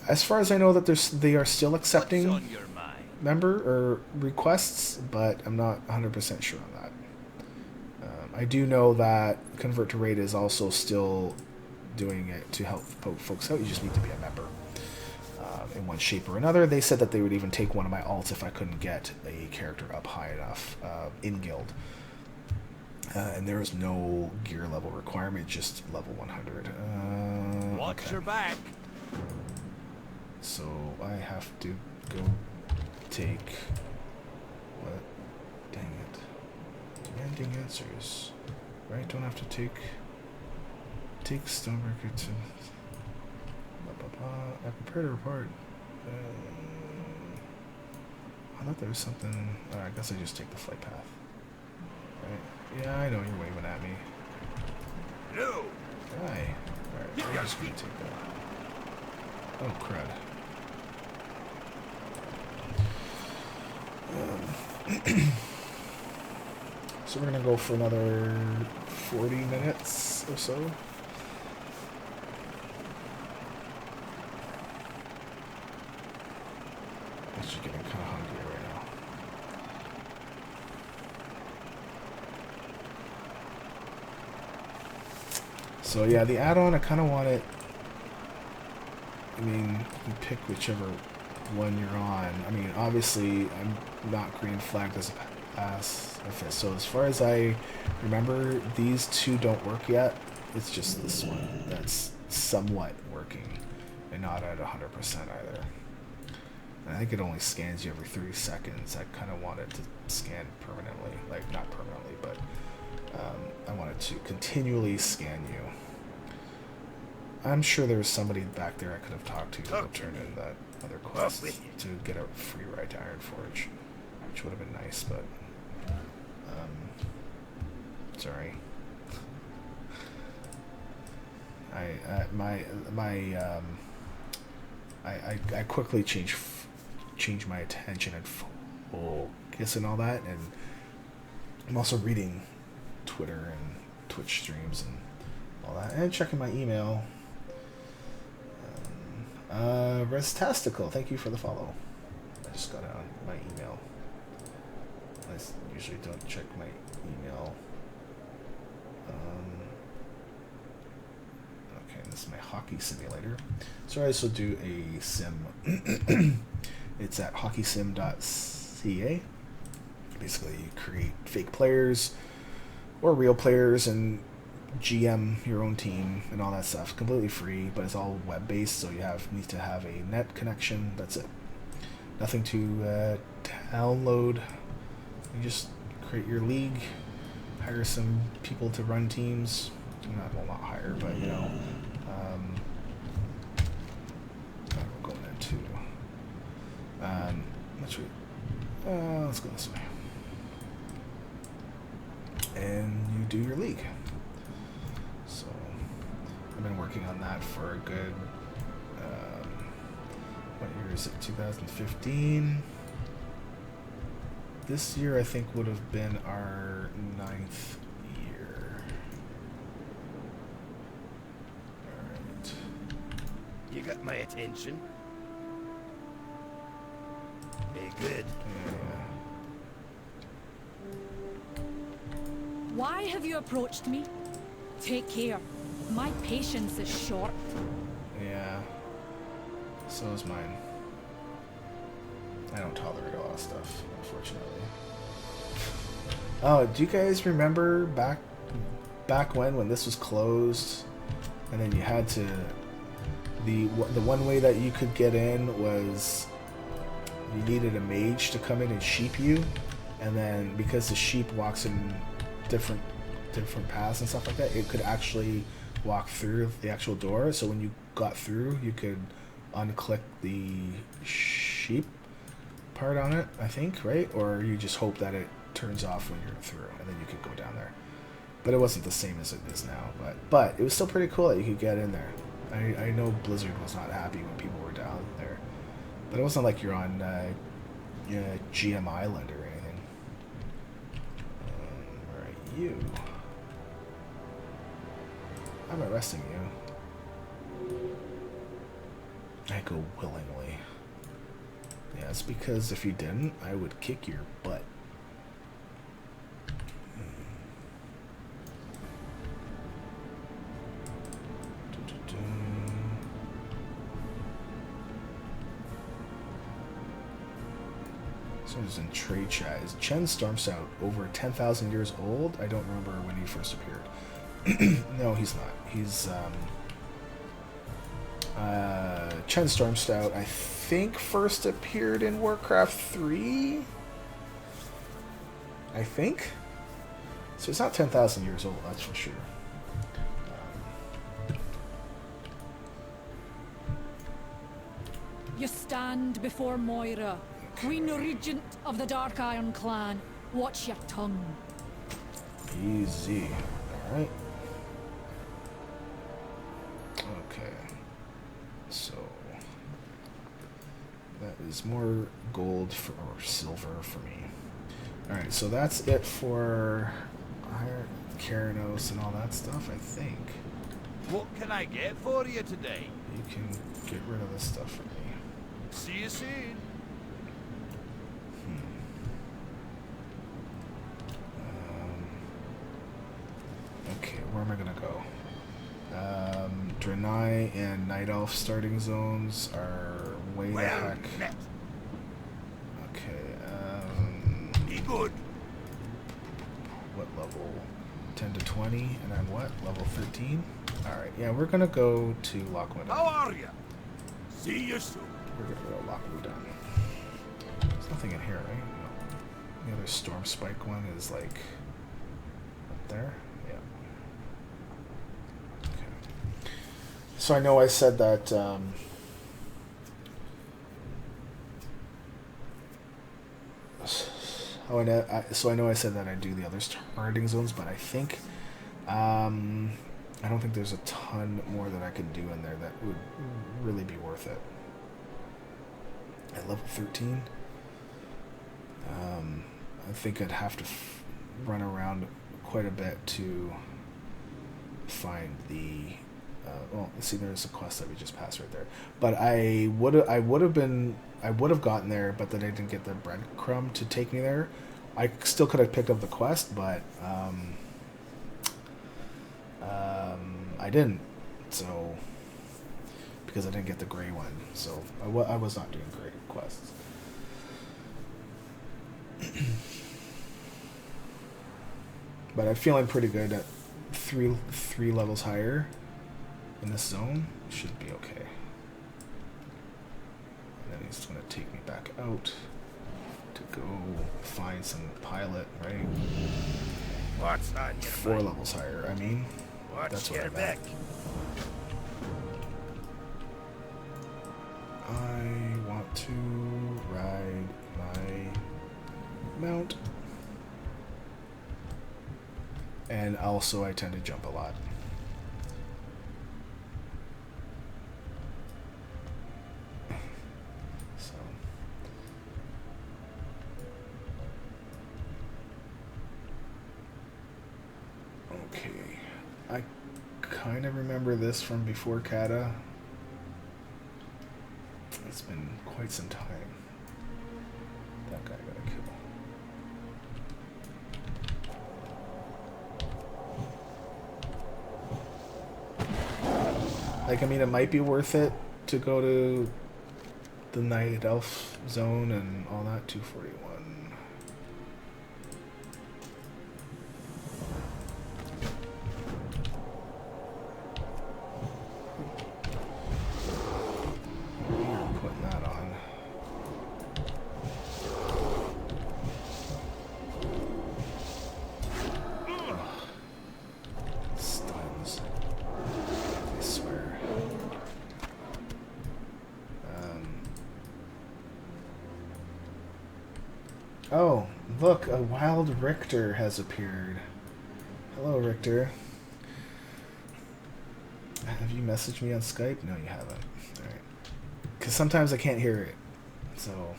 Speaker 1: as far as I know, that they are still accepting
Speaker 3: What's on your mind?
Speaker 1: member or requests, but I'm not 100% sure on that. I do know that Convert to Raid is also still doing it to help folks out. You just need to be a member in one shape or another. They said that they would even take one of my alts if I couldn't get a character up high enough in guild. And there is no gear level requirement, just level 100.
Speaker 3: Watch
Speaker 1: Okay.
Speaker 3: your back.
Speaker 1: So I have to go take... What? Dang it. Demanding answers. Right? Don't have to take Stonebreaker to... I prepared a report. I thought there was something... I guess I just take the flight path. Right? Yeah, I know you're waving at me.
Speaker 4: No.
Speaker 1: Hi. Alright, I'm just gonna take that. Oh, crud. So we're gonna go for another 40 minutes or so. Actually getting kind of hungry right now. So yeah, the add-on, I kind of want it. I mean, you can pick whichever one you're on. I mean, obviously, I'm not green flagged as a pass. So as far as I remember, these two don't work yet. It's just this one that's somewhat working, and not at 100% either. And I think it only scans you every 30 seconds. I kind of want it to scan permanently, like not permanently, but I want it to continually scan you. I'm sure there's somebody back there I could have talked to that turned in that other quest to get a free ride to Iron Forge, which would have been nice, but sorry. I quickly change my attention and focus and all that, and I'm also reading Twitter and Twitch streams and all that, and checking my email. Restastical, thank you for the follow. I just got on my email. I usually don't check my email. Okay, this is my hockey simulator. So I also do a sim. It's at hockeysim.ca. Basically, you create fake players or real players and GM your own team and all that stuff. Completely free, but it's all web-based, so you need to have a net connection. That's it. Nothing to download. You just create your league, hire some people to run teams. Not hire, but you know. We're going into. Let's go this way. And you do your league. So I've been working on that for a good. What year is it? 2015. This year, I think, would have been our 9th year. Alright.
Speaker 3: You got my attention. Be good.
Speaker 1: Yeah.
Speaker 5: Why have you approached me? Take care. My patience is short.
Speaker 1: Yeah. So is mine. I don't tolerate a lot of stuff, unfortunately. Oh, do you guys remember back when this was closed, and then you had to the one way that you could get in was you needed a mage to come in and sheep you, and then because the sheep walks in different paths and stuff like that, it could actually walk through the actual door. So when you got through, you could unclick the sheep part on it, I think, right? Or you just hope that it turns off when you're through, and then you could go down there. But it wasn't the same as it is now. But it was still pretty cool that you could get in there. I know Blizzard was not happy when people were down there, but it wasn't like you're on GM Island or anything. Where are you? I'm arresting you. I go willingly. Yeah, it's because if you didn't, I would kick your butt. Someone's in trade chat. Is Chen Stormstout over 10,000 years old? I don't remember when he first appeared. No, he's not. He's Chen Stormstout, I think, first appeared in Warcraft 3? I think? So he's not 10,000 years old, that's for sure.
Speaker 5: You stand before Moira, Queen Regent of the Dark Iron Clan. Watch your tongue.
Speaker 1: Easy. Alright. Okay. So that is more gold for, or silver for me. Alright, so that's it for Keranos and all that stuff, I think.
Speaker 3: What can I get for you today?
Speaker 1: You can get rid of this stuff for me.
Speaker 3: See you soon.
Speaker 1: Okay, where am I gonna go? Draenei and Night Elf starting zones are way the heck.
Speaker 3: Met.
Speaker 1: Okay,
Speaker 3: Be good.
Speaker 1: what level? 10 to 20, and I'm what? Level 13? Alright, yeah, we're gonna go to Loch Modan.
Speaker 3: How are you? See you soon.
Speaker 1: We're gonna go to Loch Modan. There's nothing in here, right? No. The other Storm Spike one is like up there. Yeah. Okay. So I know I said that. So I know I said that I do the other starting zones, but I think I don't think there's a ton more that I could do in there that would really be worth it. At level 13, I think I'd have to run around quite a bit to find the. Well, see, there's a quest that we just passed right there. But I would have gotten there, but then I didn't get the breadcrumb to take me there. I still could have picked up the quest, but I didn't. So because I didn't get the gray one, so I was not doing great quests. But I'm feeling pretty good at three levels higher in this zone. Should be okay. And then he's going to take me back out to go find some pilot, right?
Speaker 3: What's on your
Speaker 1: 4
Speaker 3: mind?
Speaker 1: levels higher, I mean.
Speaker 3: Watch
Speaker 1: That's what
Speaker 3: your
Speaker 1: I meant.
Speaker 3: back.
Speaker 1: I want to ride my mount. And also I tend to jump a lot. So okay. I kind of remember this from before Kata. It's been quite some time. That guy got a kill. Like, I mean, it might be worth it to go to the Night Elf zone and all that. 241. Putting that on. Stuns. I swear. Oh, look, a wild Richter has appeared. Hello, Richter. Have you messaged me on Skype? No, you haven't. Alright. Because sometimes I can't hear it. So,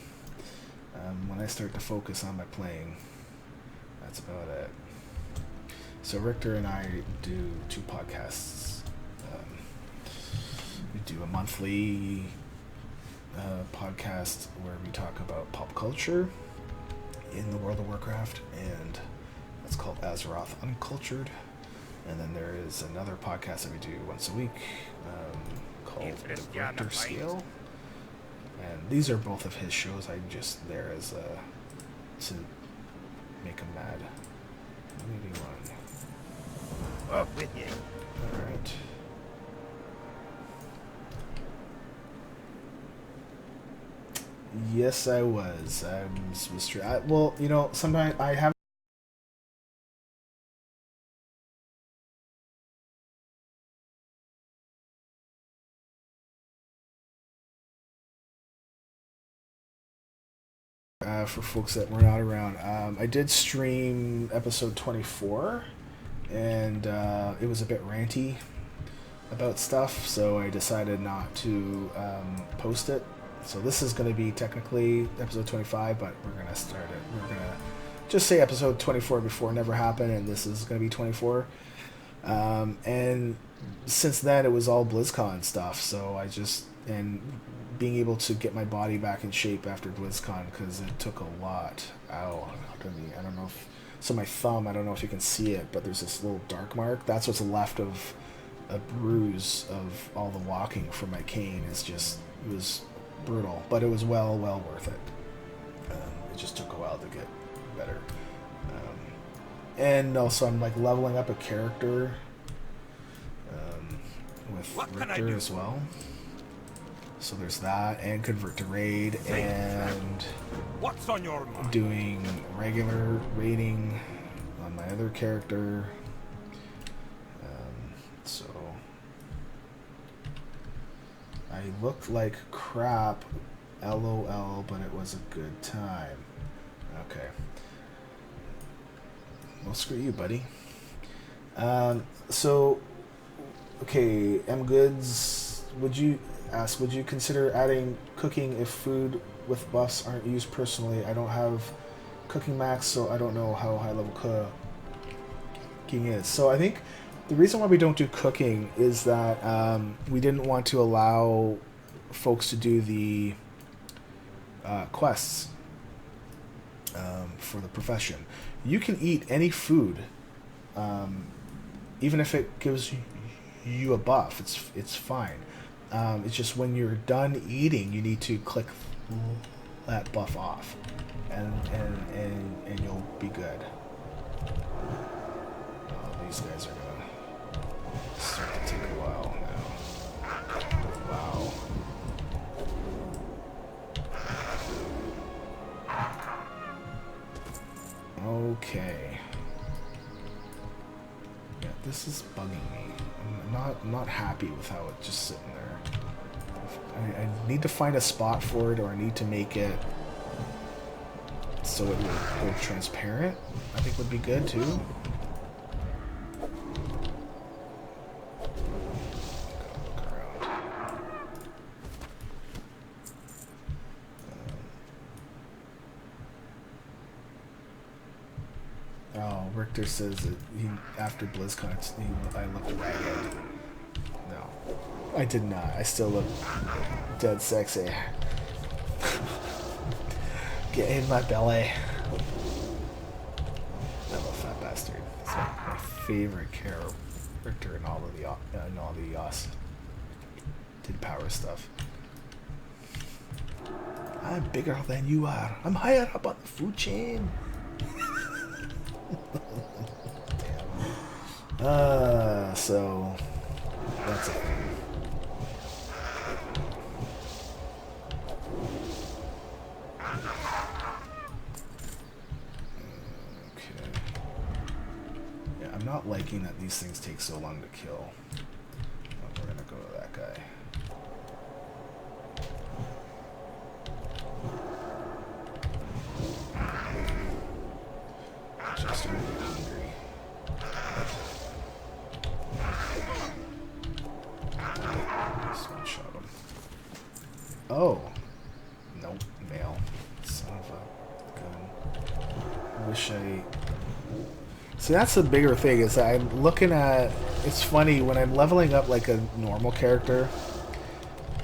Speaker 1: when I start to focus on my playing, that's about it. So Richter and I do 2 podcasts. We do a monthly podcast where we talk about pop culture in the World of Warcraft, and that's called Azeroth Uncultured. And then there is another podcast that we do once a week called The Richter Scale. And these are both of his shows. I'm just there as to make him mad. Moving on.
Speaker 3: Up with you.
Speaker 1: Alright. Yes, I was. I'm supposed to. Well, you know, sometimes I have. For folks that were not around, I did stream episode 24, and it was a bit ranty about stuff, so I decided not to post it. So this is going to be technically episode 25, but we're going to start it. We're going to just say episode 24 before never happened, and this is going to be 24. And since then, it was all BlizzCon stuff, so I just... and being able to get my body back in shape after BlizzCon, because it took a lot out of me. I don't know if... So my thumb, I don't know if you can see it, but there's this little dark mark. That's what's left of a bruise of all the walking from my cane. It's just... It was brutal, but it was well worth it. It just took a while to get better. And also I'm like leveling up a character with Richter as well. So there's that, and convert to raid, and
Speaker 3: What's on your mind?
Speaker 1: doing regular raiding on my other character. So I looked like crap, LOL, but it was a good time. Okay. Well, screw you, buddy. So, okay, M Goods, would you consider adding cooking if food with buffs aren't used personally? I don't have cooking max, so I don't know how high level cooking is. So I think the reason why we don't do cooking is that we didn't want to allow folks to do the quests for the profession. You can eat any food, even if it gives you a buff. It's fine. It's just when you're done eating, you need to click that buff off, and you'll be good. Oh, these guys are gonna start to take a while now. Wow. Okay. Yeah, this is bugging me. I'm not happy with how it's just sitting there. I need to find a spot for it, or I need to make it so it will go transparent. I think would be good too. Look around. Oh, Richter says that after BlizzCon, I looked ragged. No, I did not. I still look dead sexy. Get in my belly. I'm a fat bastard. It's like my favorite character in all the Yas did power stuff. I'm bigger than you are. I'm higher up on the food chain. So that's it. Okay. Yeah, I'm not liking that these things take so long to kill. Well, we're gonna go to that guy. wish I... See, that's the bigger thing, is that I'm looking at... It's funny, when I'm leveling up like a normal character,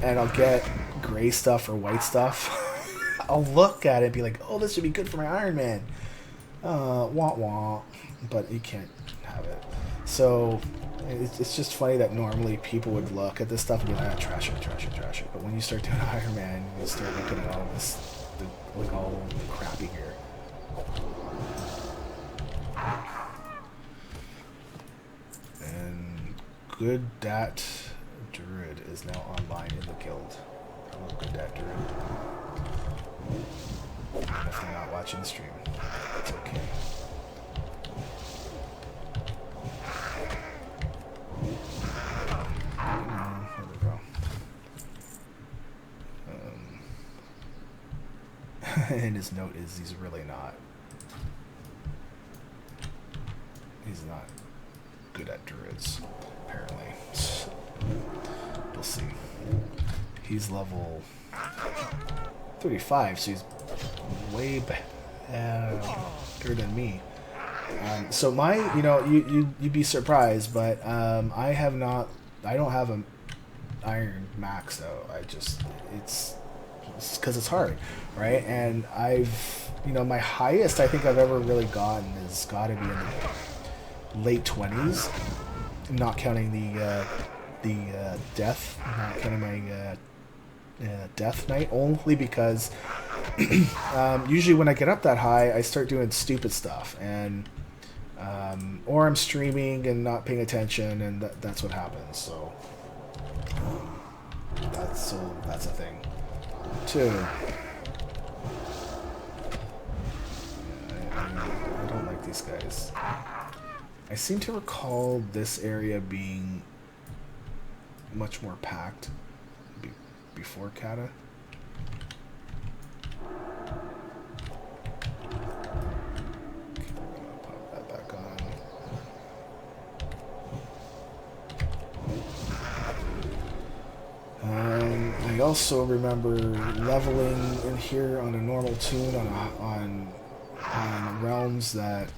Speaker 1: and I'll get gray stuff or white stuff, I'll look at it and be like, oh, this should be good for my Iron Man. Wah wah. But you can't have it. So, it's just funny that normally people would look at this stuff and be like, ah, trash it, trash it, trash it. But when you start doing Iron Man, you start looking at all this, like all the crappy gear. And Good Dat Druid is now online in the guild. Hello, Good Dat Druid. Even if they're not watching the stream, it's okay. There we go. And his note is he's really not. He's not good at druids, apparently. We'll see. He's level 35, so he's way better than me. So my, you know, you'd be surprised, but I don't have an iron max though. It's because it's hard, right? And my highest I think I've ever really gotten has got to be in the late 20s, not counting the death, not counting my death knight, only because usually when I get up that high, I start doing stupid stuff, and or I'm streaming and not paying attention, and that's what happens. So that's a thing too. I don't like these guys. I seem to recall this area being much more packed before Kata. Okay, we're gonna pop that back on. I also remember leveling in here on a normal tune on realms that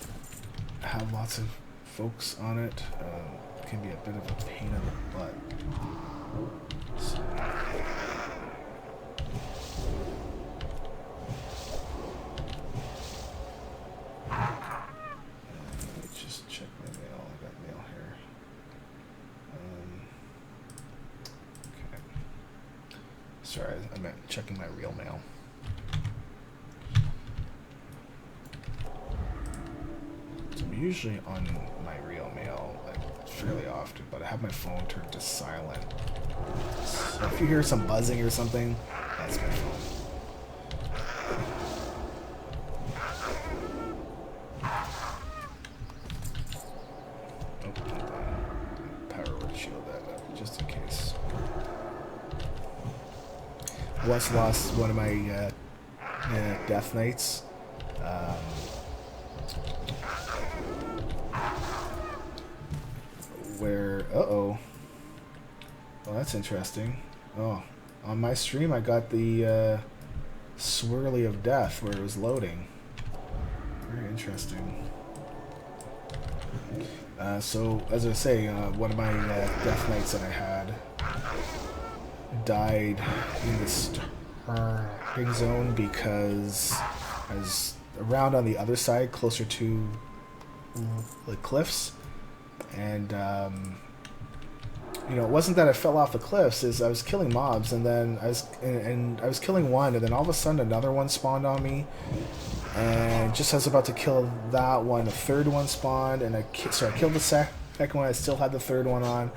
Speaker 1: have lots of folks on it. It can be a bit of a pain in the butt. So. Let me just check my mail. I got mail here. Okay. Sorry, I meant checking my real mail. So I'm usually on my real mail fairly often, but I have my phone turned to silent. So if you hear some buzzing or something, that's my phone. Oh, hold on. Power word shield that up just in case. I once lost one of my Death Knights. Where, well, that's interesting. Oh, on my stream I got the swirly of death where it was loading. Very interesting. So, as I say, one of my Death Knights that I had died in the starting zone because I was around on the other side, closer to the cliffs. And, it wasn't that I fell off the cliffs, is I was killing mobs, and then I was killing one, and then all of a sudden another one spawned on me, and just as I was about to kill that one, a third one spawned, and I killed the second one. I still had the third one on,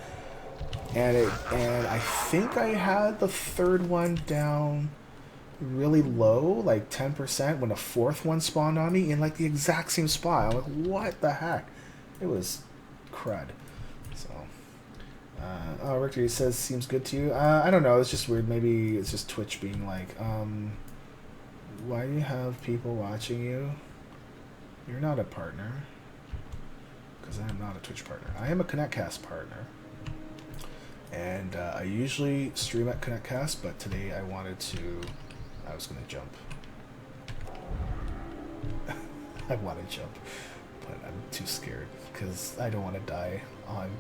Speaker 1: and I think I had the third one down really low, like 10%, when a fourth one spawned on me in like the exact same spot. I'm like, what the heck? It was crud. So oh, Richter says seems good to you. I don't know, it's just weird. Maybe it's just Twitch being like, why do you have people watching you? You're not a partner. Because I am not a Twitch partner. I am a ConnectCast partner, and I usually stream at ConnectCast, but today I was gonna jump. I want to jump, but I'm too scared because I don't want to die on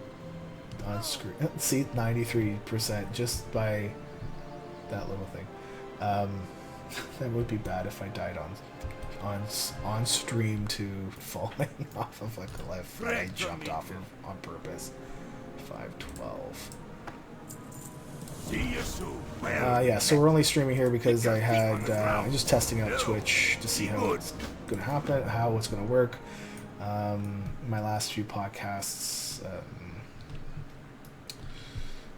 Speaker 1: screen. See, 93% just by that little thing. That would be bad if I died on stream to falling off of a cliff that I jumped off of on purpose. 512.
Speaker 3: See you soon.
Speaker 1: Yeah, so we're only streaming here because I had I'm just testing out Twitch to see how it's going to happen, how it's going to work. My last few podcasts,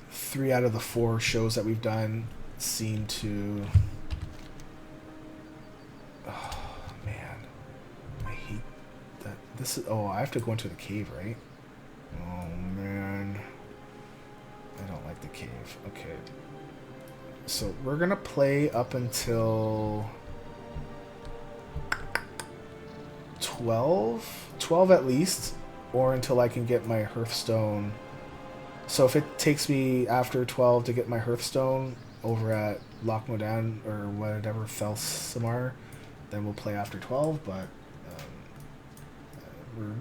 Speaker 1: 3 out of the 4 shows that we've done seem to. Oh man, I hate that. This is. Oh, I have to go into the cave, right? Oh man. I don't like the cave. Okay. So we're gonna play up until 12 at least, or until I can get my Hearthstone. So if it takes me after 12 to get my Hearthstone over at Loch Modan or whatever Felsamar, then we'll play after 12. But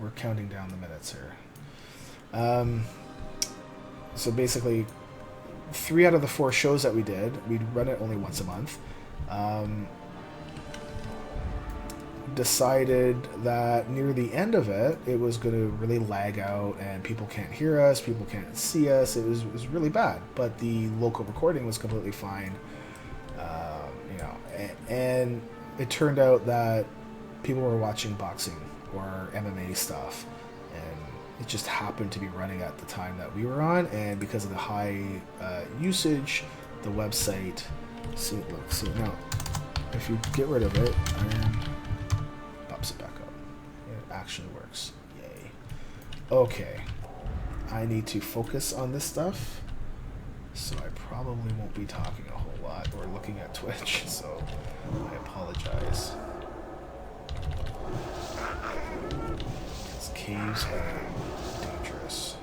Speaker 1: we're counting down the minutes here. So basically, 3 out of the 4 shows that we did, we'd run it only once a month. Decided that near the end of it, it was going to really lag out and people can't hear us, people can't see us. It was really bad, but the local recording was completely fine. And it turned out that people were watching boxing or MMA stuff, and it just happened to be running at the time that we were on, and because of the high usage, the website. See, look, see now, if you get rid of it, and pops it back up. It actually works. Yay. Okay, I need to focus on this stuff, so I probably won't be talking a whole lot or looking at Twitch. So I apologize. These caves are dangerous.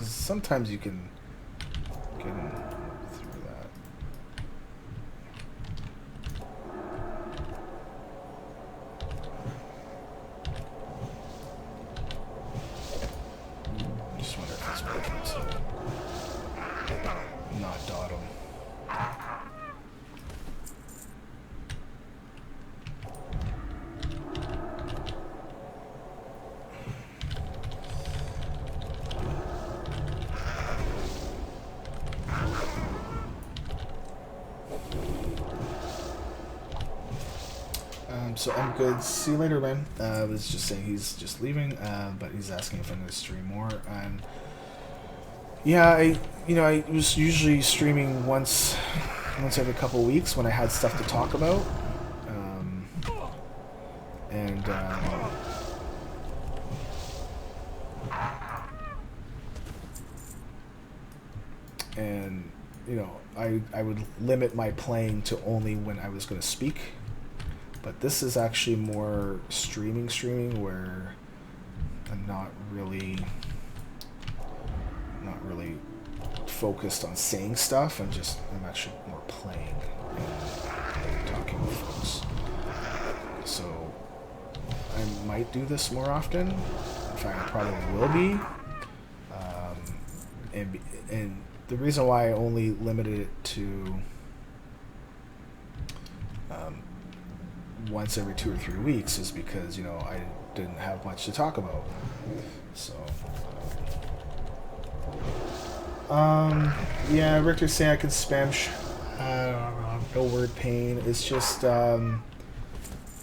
Speaker 1: Sometimes you can get in through that. I just wonder if it's working to not dot them. So I'm good. See you later, man. I was just saying he's just leaving, but he's asking if I'm going to stream more. And yeah, I was usually streaming once every couple of weeks when I had stuff to talk about. And I would limit my playing to only when I was going to speak. But this is actually more streaming where I'm not really focused on saying stuff. I'm actually more playing and talking with folks. So I might do this more often. In fact, I probably will be. and the reason why I only limited it to once every 2 or 3 weeks is because, you know, I didn't have much to talk about. So, yeah, Richter's saying I can spam. No word pain. It's just I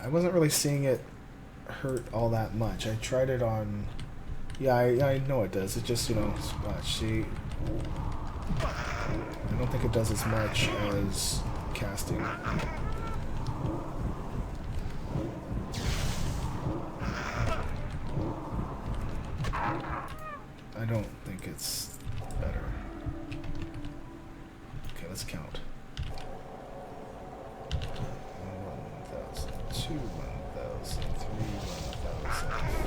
Speaker 1: wasn't really seeing it hurt all that much. I tried it on. Yeah, I know it does. It just, you know, watch. See, I don't think it does as much as casting. I don't think it's better. Okay, let's count. 1,000, 2, 1,000, 3, 1,000, 4,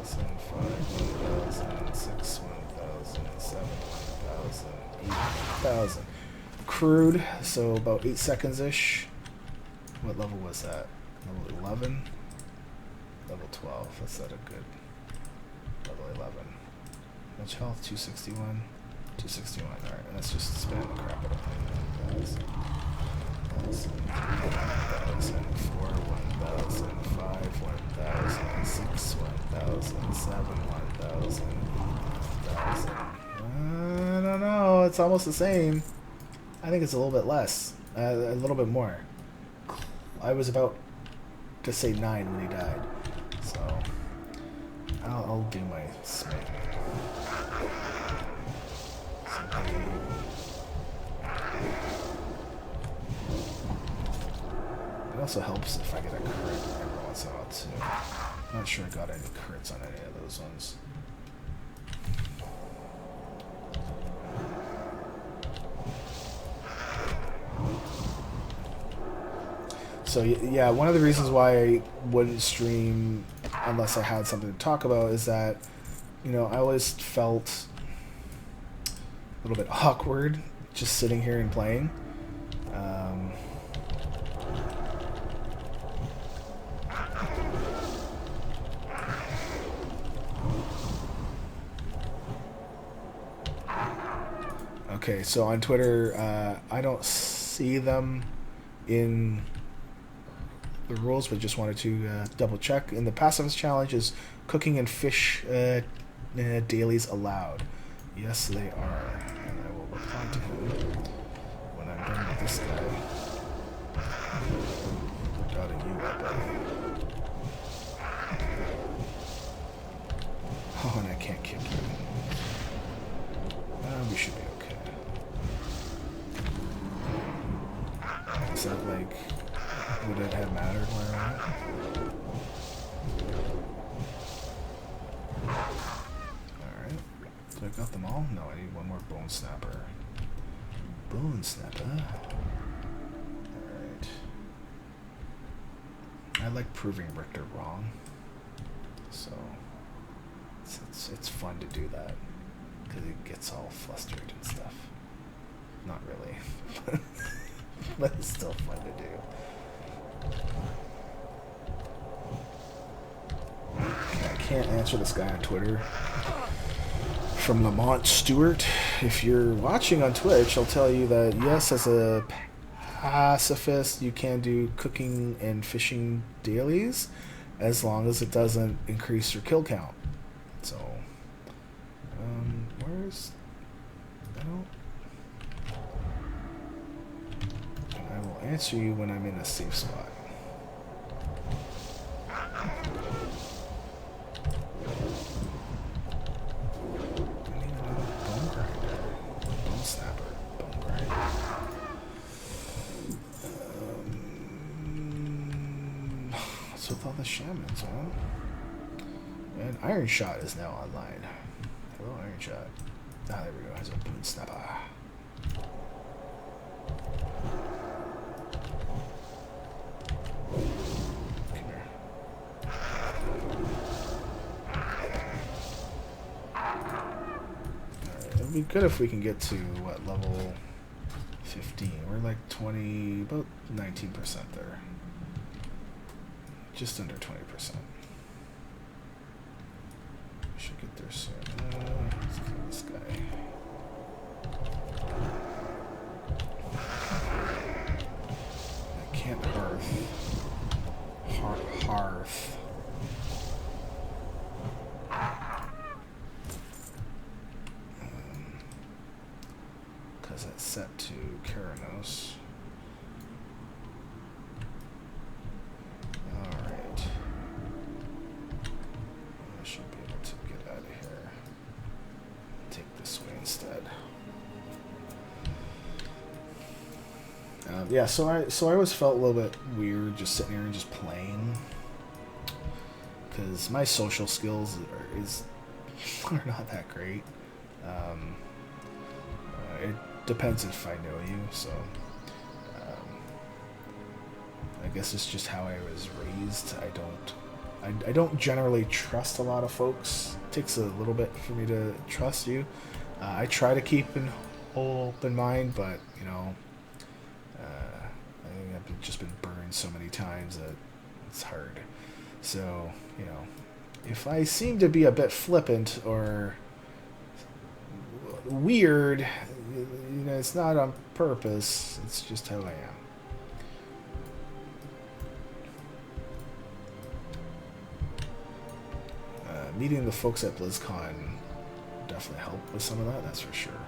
Speaker 1: 1,000, 5, 1,000, 6, 1,000, 7, 1,000, 8,000. Crude, so about 8 seconds-ish. What level was that? Level 11? Level 12. That's not a good... Level 11. Much health? 261. 261. Alright, let's just spam the crap out of 1,000. 1,000, 4, 1,000, 5, 1,000, 6, 1,000, 7, 1,000, 8,000. I don't know. It's almost the same. I think it's a little bit less. A little bit more. I was about to say 9 when he died. So, I'll do my smite. It also helps if I get a crit every once in a while too. I'm not sure I got any crits on any of those ones. So yeah, one of the reasons why I wouldn't stream unless I had something to talk about is that, you know, I always felt a little bit awkward just sitting here and playing. Okay, so on Twitter, I don't see them in the rules, but just wanted to double check. In the pacifist challenge, is cooking and fish dailies allowed? Yes, they are. And I will reply to him when I'm done with this guy. We're dotting you up, buddy. Oh, and I can't kick you. We should be okay. Is that like... Would it have mattered where I'm at? Alright. So I got them all? No, I need one more bone snapper. Bone snapper? Alright. I like proving Richter wrong. So it's fun to do that. Because it gets all flustered and stuff. Not really. But it's still fun to do. I can't answer this guy on Twitter. From Lamont Stewart. If you're watching on Twitch, I'll tell you that yes, as a pacifist, you can do cooking and fishing dailies as long as it doesn't increase your kill count. So, where's... I will answer you when I'm in a safe spot. Bone grinder. Bone snapper. Bone grinder. What's with all the shamans, huh? And Iron Shot is now online. Hello, Iron Shot. Ah, there we go. Has a bone snapper. It'd be good if we can get to, what, level 15. We're like 20, about 19% there. Just under 20%. We should get there soon. Let's kill this guy. is it set to? Keranos. Alright. I should be able to get out of here. Take this way instead. Yeah, so I always felt a little bit weird just sitting here and just playing, because my social skills are not that great. It depends if I know you, so I guess it's just how I was raised. I don't generally trust a lot of folks. It takes a little bit for me to trust you. I try to keep an open mind, but you know, I think I've just been burned so many times that it's hard. So, you know, if I seem to be a bit flippant or weird, you know, it's not on purpose. It's just how I am. Meeting the folks at BlizzCon definitely helped with some of that, that's for sure.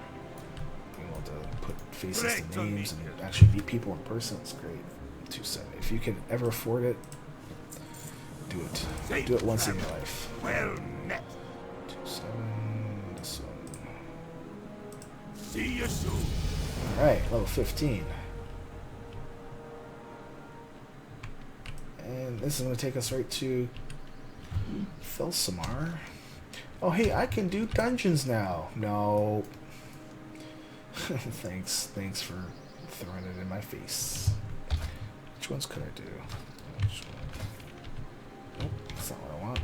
Speaker 1: Being able to put faces to names and actually meet people in person, it's great. 270. If you can ever afford it, do it. Do it once in your life.
Speaker 3: Well met.
Speaker 1: 27 this one.
Speaker 3: See you soon.
Speaker 1: Alright, level 15. And this is going to take us right to Felsamar. Oh, hey, I can do dungeons now. No. Thanks for throwing it in my face. Which ones could I do? Which one? Nope, that's not what I want.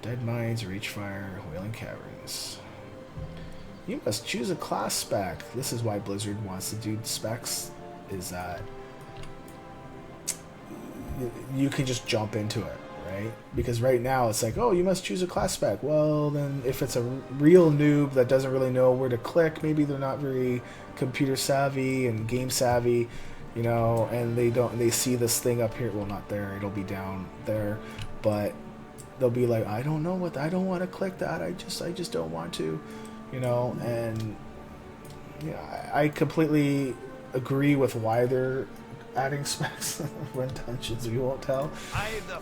Speaker 1: Dead Mines, Reachfire, Wailing Caverns. You must choose a class spec. This is why Blizzard wants to do specs, is that you can just jump into it, right? Because right now it's like, oh, you must choose a class spec. Well, then if it's a real noob that doesn't really know where to click, maybe they're not very computer savvy and game savvy, you know, and they see this thing up here. Well, not there. It'll be down there, but they'll be like, I don't want to click that. I just don't want to, you know. And yeah, I completely agree with why they're adding specs. Run dungeons, we won't tell.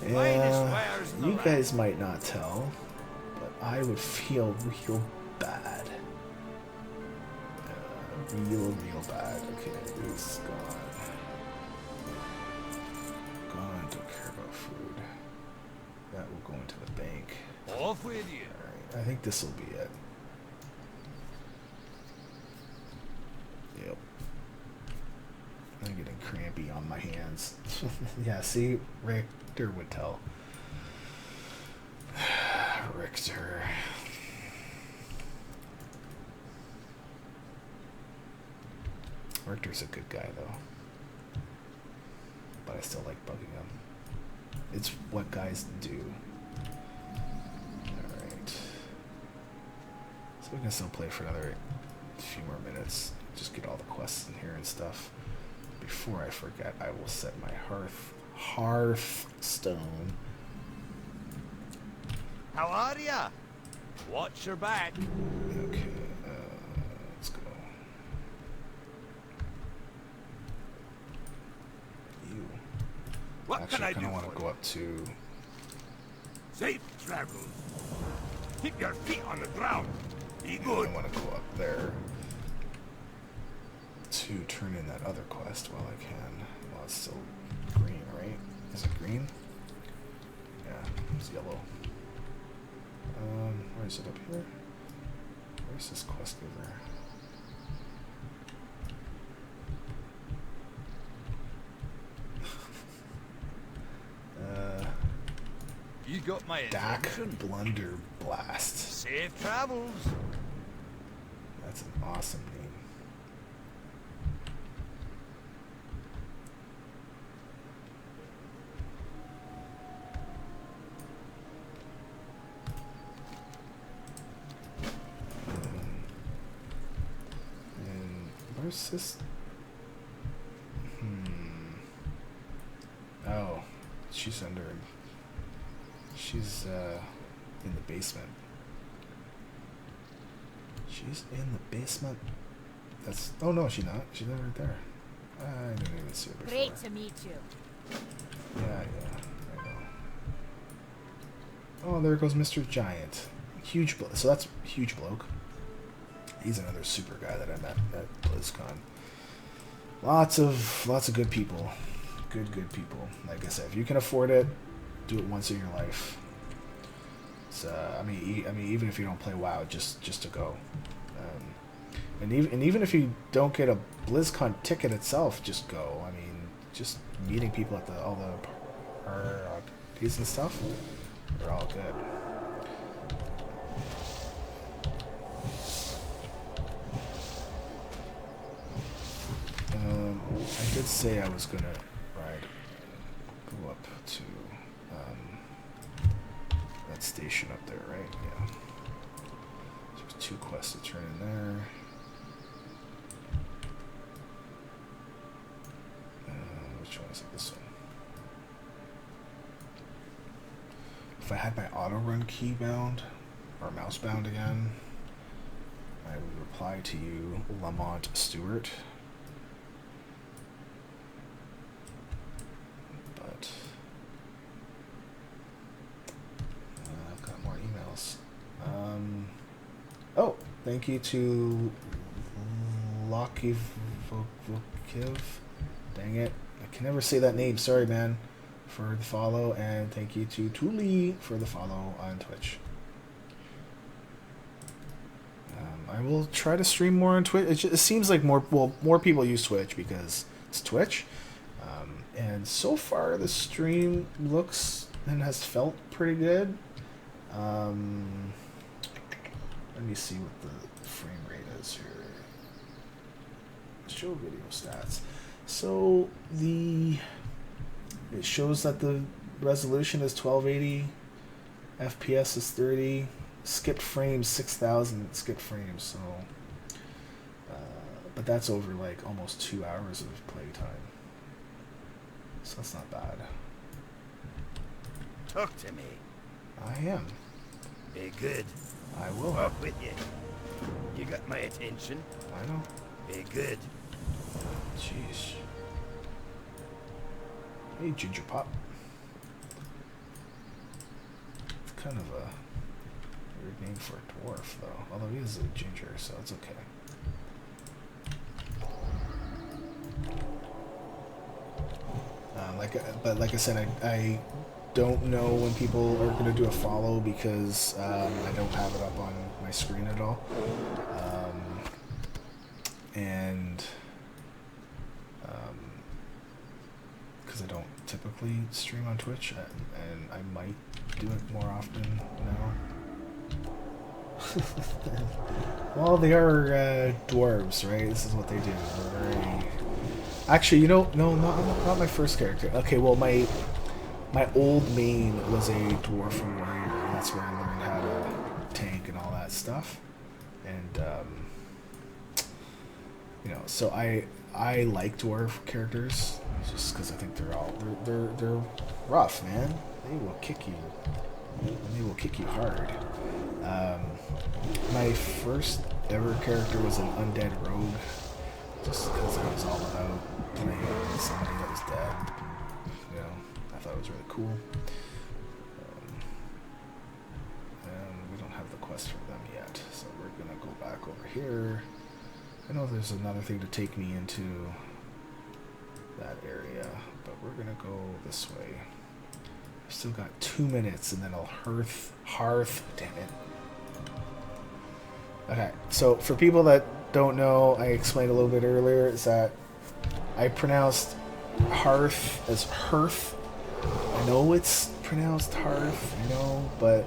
Speaker 1: Yeah, you guys might not tell, but I would feel real bad. Real bad. Okay, he's gone. Gone, don't care about food. That will go into the bank.
Speaker 4: Off with you.
Speaker 1: Alright, I think this will be it. Yep. I'm getting crampy on my hands. Yeah, see? Richter would tell. Richter. Richter's a good guy, though. But I still like bugging him. It's what guys do. Alright. So we can still play for another few more minutes. Just get all the quests in here and stuff. Before I forget, I will set my Hearthstone.
Speaker 4: How are ya? Watch your back.
Speaker 1: Okay, let's go. You.
Speaker 4: What
Speaker 1: Actually,
Speaker 4: can I
Speaker 1: I kind
Speaker 4: do
Speaker 1: of want
Speaker 4: for
Speaker 1: to go
Speaker 4: you?
Speaker 1: up to.
Speaker 3: Safe travel. Keep your feet on the ground. Be
Speaker 1: I
Speaker 3: good.
Speaker 1: want to go up there to turn in that other quest while I can. Well, it's still green, right? Is it green? Yeah, it's yellow. Where is it up here? Where's this quest giver?
Speaker 4: You got my
Speaker 1: Dak
Speaker 4: attention.
Speaker 1: Blunder Blast.
Speaker 4: Safe travels.
Speaker 1: That's an awesome name. And where's this? Oh, she's under. She's in the basement. She's in the basement. That's... Oh, no, she's not. She's not right there. I didn't even see her before.
Speaker 5: Great to meet you.
Speaker 1: Yeah, I know. Oh, there goes Mr. Giant. Huge bloke. So that's Huge Bloke. He's another super guy that I met at BlizzCon. Lots of good people. Good people. Like I said, if you can afford it, do it once in your life. So I mean, even if you don't play WoW, just to go. And even if you don't get a BlizzCon ticket itself, just go. I mean, just meeting people at all the parties and stuff, they're all good. I did say I was gonna go up to that station up there, right? Yeah. There's 2 quests to turn in there. Which one is it? This one. If I had my auto run key bound or mouse bound again, I would reply to you, Lamont Stewart. But I've got more emails. Oh, thank you to Loch. Dang it. I can never say that name. Sorry, man. For the follow. And thank you to Tuli for the follow on Twitch. I will try to stream more on Twitch. It seems like more people use Twitch because it's Twitch. And so far, the stream looks and has felt pretty good. Let me see what the frame rate is here. Show video stats. So it shows that the resolution is 1280, FPS is 30, skipped frames 6,000 skipped frames. So, but that's over like almost 2 hours of playtime. So that's not bad.
Speaker 4: Talk to me.
Speaker 1: I am.
Speaker 4: Be good.
Speaker 1: I will.
Speaker 4: Walk with you. You got my attention.
Speaker 1: I know.
Speaker 4: Be good.
Speaker 1: Jeez. Hey, Ginger Pop. It's kind of a weird name for a dwarf, though. Although he is a ginger, so it's okay. But like I said, I don't know when people are going to do a follow because I don't have it up on my screen at all. And because I don't typically stream on Twitch, and I might do it more often now. Well, they are dwarves, right? This is what they do. They're very... Actually, you know, no, not my first character. Okay, well, my old main was a dwarf warrior. That's where I learned how to tank and all that stuff. And you know, so I like dwarf characters just because I think they're rough, man. They will kick you, and they will kick you hard. My first ever character was an undead rogue, just because I was all about playing somebody that was dead. You know, I thought it was really cool. And we don't have the quest for them yet, so we're gonna go back over here. I know there's another thing to take me into that area, but we're gonna go this way. I've still got 2 minutes, and then I'll hearth. Damn it. Okay, so for people that don't know, I explained a little bit earlier, is that I pronounced hearth as hearth. I know it's pronounced hearth, I know, but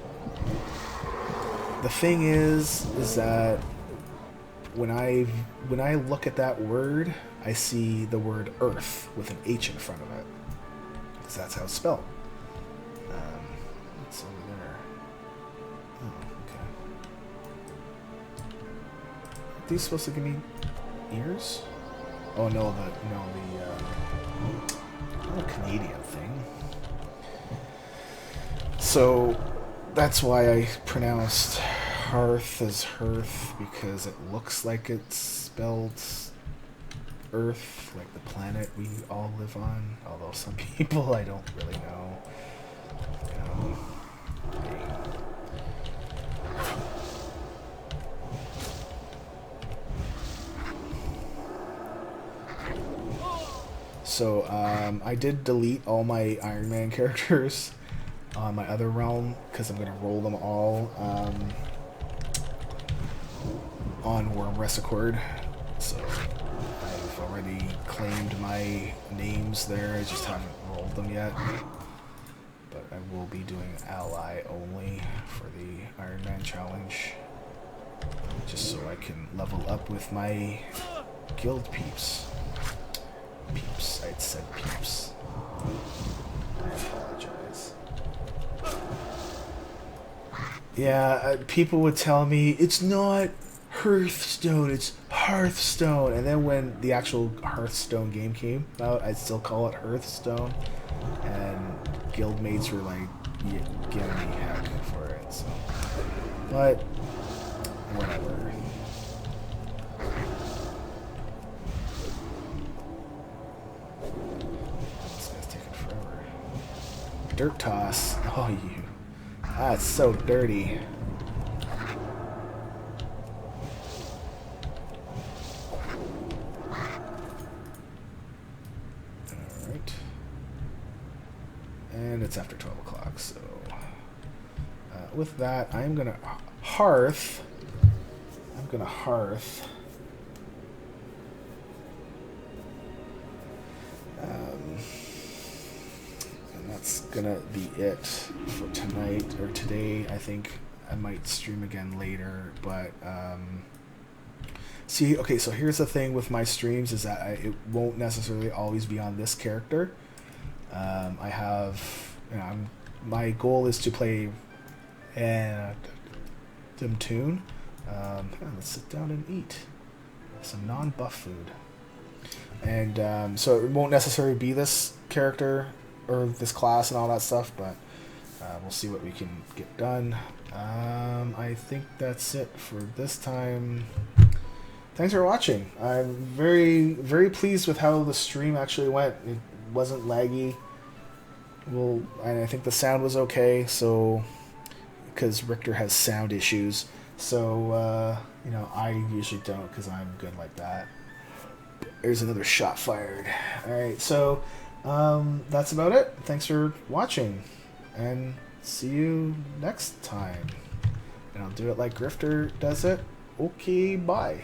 Speaker 1: the thing is that when I look at that word, I see the word earth with an H in front of it, because that's how it's spelled. It's over there. Oh, okay. Are these supposed to give me ears? Oh no, the Canadian thing. So that's why I pronounced hearth as hearth because it looks like it's spelled Earth, like the planet we all live on. Although some people I don't really know. So I did delete all my Iron Man characters on my other realm because I'm going to roll them all on Worm Resecord. So I've already claimed my names there, I just haven't rolled them yet. But I will be doing ally only for the Iron Man challenge, just so I can level up with my guild peeps. Peeps, I said peeps. I apologize. Yeah, people would tell me, it's not Hearthstone, it's Hearthstone. And then when the actual Hearthstone game came out, I'd still call it Hearthstone. And guildmates were like, yeah, giving me heck for it, so. But, whatever. This guy's taking forever. Dirt toss. Oh, you. That's so dirty. Alright. And it's after 12 o'clock, so... with that, I'm gonna hearth. And that's gonna be it for tonight, or today. I think I might stream again later, but see, okay, so here's the thing with my streams is that it won't necessarily always be on this character. I have, my goal is to play Tune. Let's sit down and eat some non-buff food. And so it won't necessarily be this character or this class and all that stuff, but we'll see what we can get done. I think that's it for this time. Thanks for watching. I'm very, very pleased with how the stream actually went. It wasn't laggy. Well, and I think the sound was okay, so because Richter has sound issues, so I usually don't because I'm good like that. There's another shot fired. Alright, so that's about it. Thanks for watching, and see you next time. And I'll do it like Grifter does it. Okay, bye.